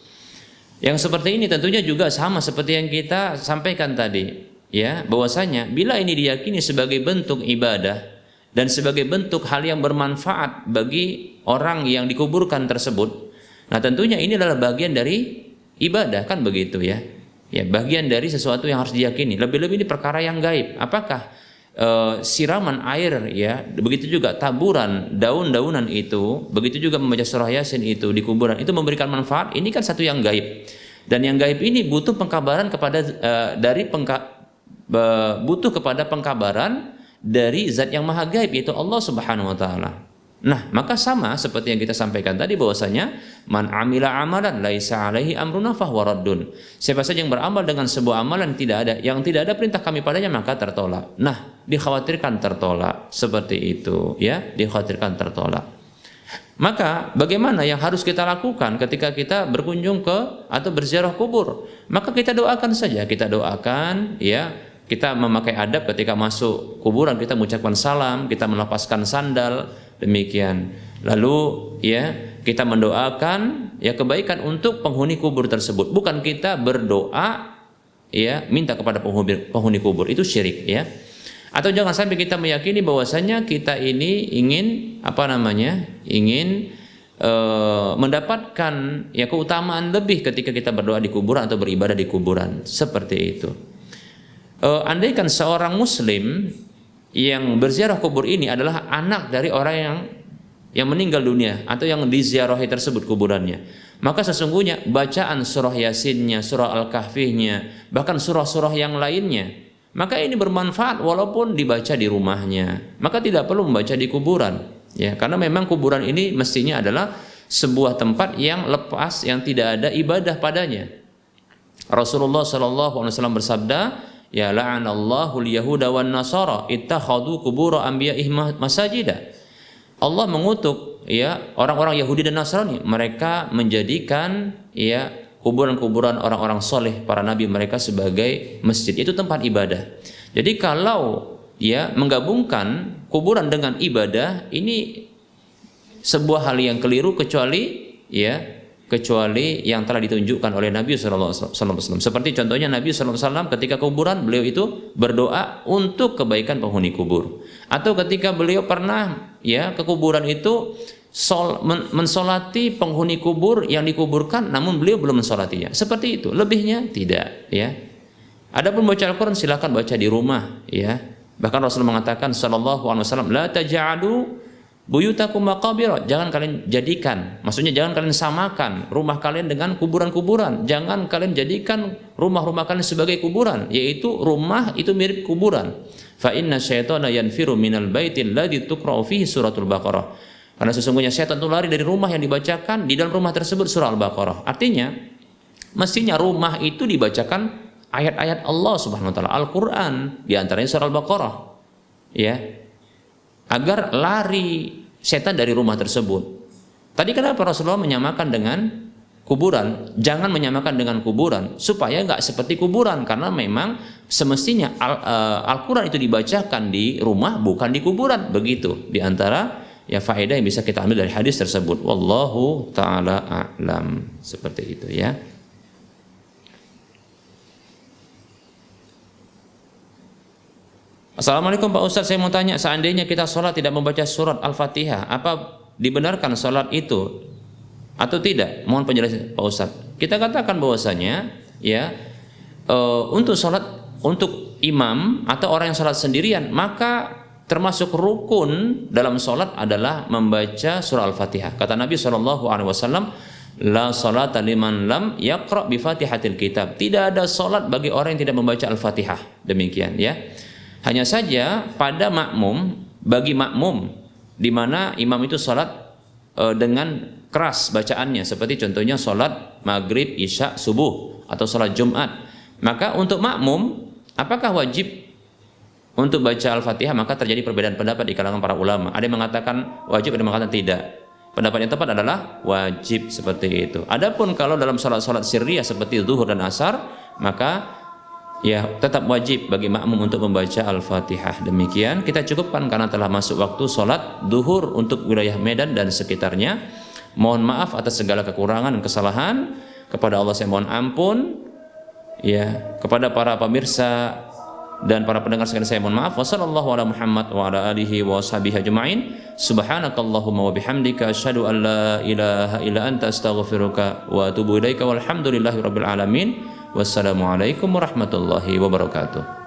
Yang seperti ini tentunya juga sama seperti yang kita sampaikan tadi, ya, bahwasanya bila ini diyakini sebagai bentuk ibadah dan sebagai bentuk hal yang bermanfaat bagi orang yang dikuburkan tersebut, nah tentunya ini adalah bagian dari ibadah, kan begitu ya. Ya, bagian dari sesuatu yang harus diyakini. Lebih-lebih ini perkara yang gaib. Apakah siraman air ya, begitu juga taburan daun-daunan itu, begitu juga membaca surah Yasin itu di kuburan itu memberikan manfaat, ini kan satu yang gaib. Dan yang gaib ini butuh pengkabaran kepada butuh kepada pengkabaran dari zat yang maha gaib, yaitu Allah Subhanahu wa taala. Nah, maka sama seperti yang kita sampaikan tadi bahwasanya man amila amalan laisa alaihi amruna fahuwa raddun. Siapa saja yang beramal dengan sebuah amalan yang tidak ada perintah kami padanya maka tertolak. Nah, dikhawatirkan tertolak seperti itu ya, dikhawatirkan tertolak. Maka bagaimana yang harus kita lakukan ketika kita berkunjung ke atau berziarah kubur? Maka kita doakan saja, kita doakan ya. Kita memakai adab ketika masuk kuburan, kita mengucapkan salam, kita melepaskan sandal, demikian. Lalu ya kita mendoakan ya kebaikan untuk penghuni kubur tersebut. Bukan kita berdoa ya minta kepada penghuni kubur, itu syirik ya. Atau jangan sampai kita meyakini bahwasanya kita ini ingin ingin mendapatkan ya keutamaan lebih ketika kita berdoa di kuburan atau beribadah di kuburan, seperti itu. Andaikan seorang muslim yang berziarah kubur ini adalah anak dari orang yang meninggal dunia atau yang diziarahi tersebut kuburannya, maka sesungguhnya bacaan surah Yasinnya, surah Al-Kahfihnya, bahkan surah-surah yang lainnya, maka ini bermanfaat walaupun dibaca di rumahnya, maka tidak perlu membaca di kuburan Ya, karena memang kuburan ini mestinya adalah sebuah tempat yang lepas, yang tidak ada ibadah padanya. Rasulullah sallallahu alaihi wasallam bersabda, ya la'anallahu al-yahuda wan nasara ittakhadhu qubur anbiya'ihim masajida. Allah mengutuk ya orang-orang Yahudi dan Nasrani, mereka menjadikan ya kuburan-kuburan orang-orang soleh para nabi mereka sebagai masjid, itu tempat ibadah. Jadi kalau ya menggabungkan kuburan dengan ibadah, ini sebuah hal yang keliru kecuali yang telah ditunjukkan oleh Nabi sallallahu alaihi wasallam. Seperti contohnya Nabi sallallahu alaihi wasallam ketika kuburan, beliau itu berdoa untuk kebaikan penghuni kubur. Atau ketika beliau pernah ya ke kuburan itu mensolati penghuni kubur yang dikuburkan, namun beliau belum mensolatinya. Seperti itu, lebihnya tidak ya. Adapun baca Al-Qur'an silakan baca di rumah ya. Bahkan Rasul mengatakan sallallahu alaihi wasallam, la taj'alu buyutakum maqabira, jangan kalian jadikan, maksudnya jangan kalian samakan rumah kalian dengan kuburan-kuburan. Jangan kalian jadikan rumah-rumah kalian sebagai kuburan, yaitu rumah itu mirip kuburan. Fa inna syaitana yanfiru minal baitil ladzi tuqra'u fihi suratul Baqarah. Karena sesungguhnya syaitan itu lari dari rumah yang dibacakan di dalam rumah tersebut surah Al-Baqarah. Artinya mestinya rumah itu dibacakan ayat-ayat Allah Subhanahu wa taala, Al-Qur'an, di antaranya surah Al-Baqarah. Ya. Agar lari setan dari rumah tersebut. Tadi kenapa Rasulullah menyamakan dengan kuburan? Jangan menyamakan dengan kuburan supaya nggak seperti kuburan, karena memang semestinya Al-Qur'an itu dibacakan di rumah, bukan di kuburan. Begitu di antara ya faedah yang bisa kita ambil dari hadis tersebut. Wallahu taala a'lam. Seperti itu ya. Assalamualaikum Pak Ustadz, saya mau tanya, seandainya kita sholat tidak membaca surat Al-Fatihah, apa dibenarkan sholat itu atau tidak? Mohon penjelasan Pak Ustadz. Kita katakan bahwasanya ya untuk sholat, untuk imam atau orang yang sholat sendirian, maka termasuk rukun dalam sholat adalah membaca surah Al-Fatihah. Kata Nabi SAW, la salata liman lam yaqra bi fatihatil kitab. Tidak ada sholat bagi orang yang tidak membaca Al-Fatihah. Demikian ya. Hanya saja pada makmum, bagi makmum di mana imam itu sholat dengan keras bacaannya, seperti contohnya sholat maghrib, isya, subuh atau sholat Jumat, maka untuk makmum apakah wajib untuk baca Al-Fatihah? Maka terjadi perbedaan pendapat di kalangan para ulama. Ada yang mengatakan wajib, ada yang mengatakan tidak. Pendapat yang tepat adalah wajib, seperti itu. Adapun kalau dalam sholat-sholat sirriyah seperti zuhur dan asar, maka ya tetap wajib bagi makmum untuk membaca Al-Fatihah. Demikian, kita cukupkan karena telah masuk waktu sholat duhur untuk wilayah Medan dan sekitarnya. Mohon maaf atas segala kekurangan dan kesalahan. Kepada Allah saya mohon ampun. Ya, kepada para pemirsa dan para pendengar sekalian saya mohon maaf. Wassallallahu ala Muhammad wa ala alihi wa washabihi ajma'in. Subhanakallahumma wa bihamdika asyhadu an la ilaha illa anta astaghfiruka wa atubu ilaika walhamdulillahi rabbil alamin. Wassalamualaikum warahmatullahi wabarakatuh.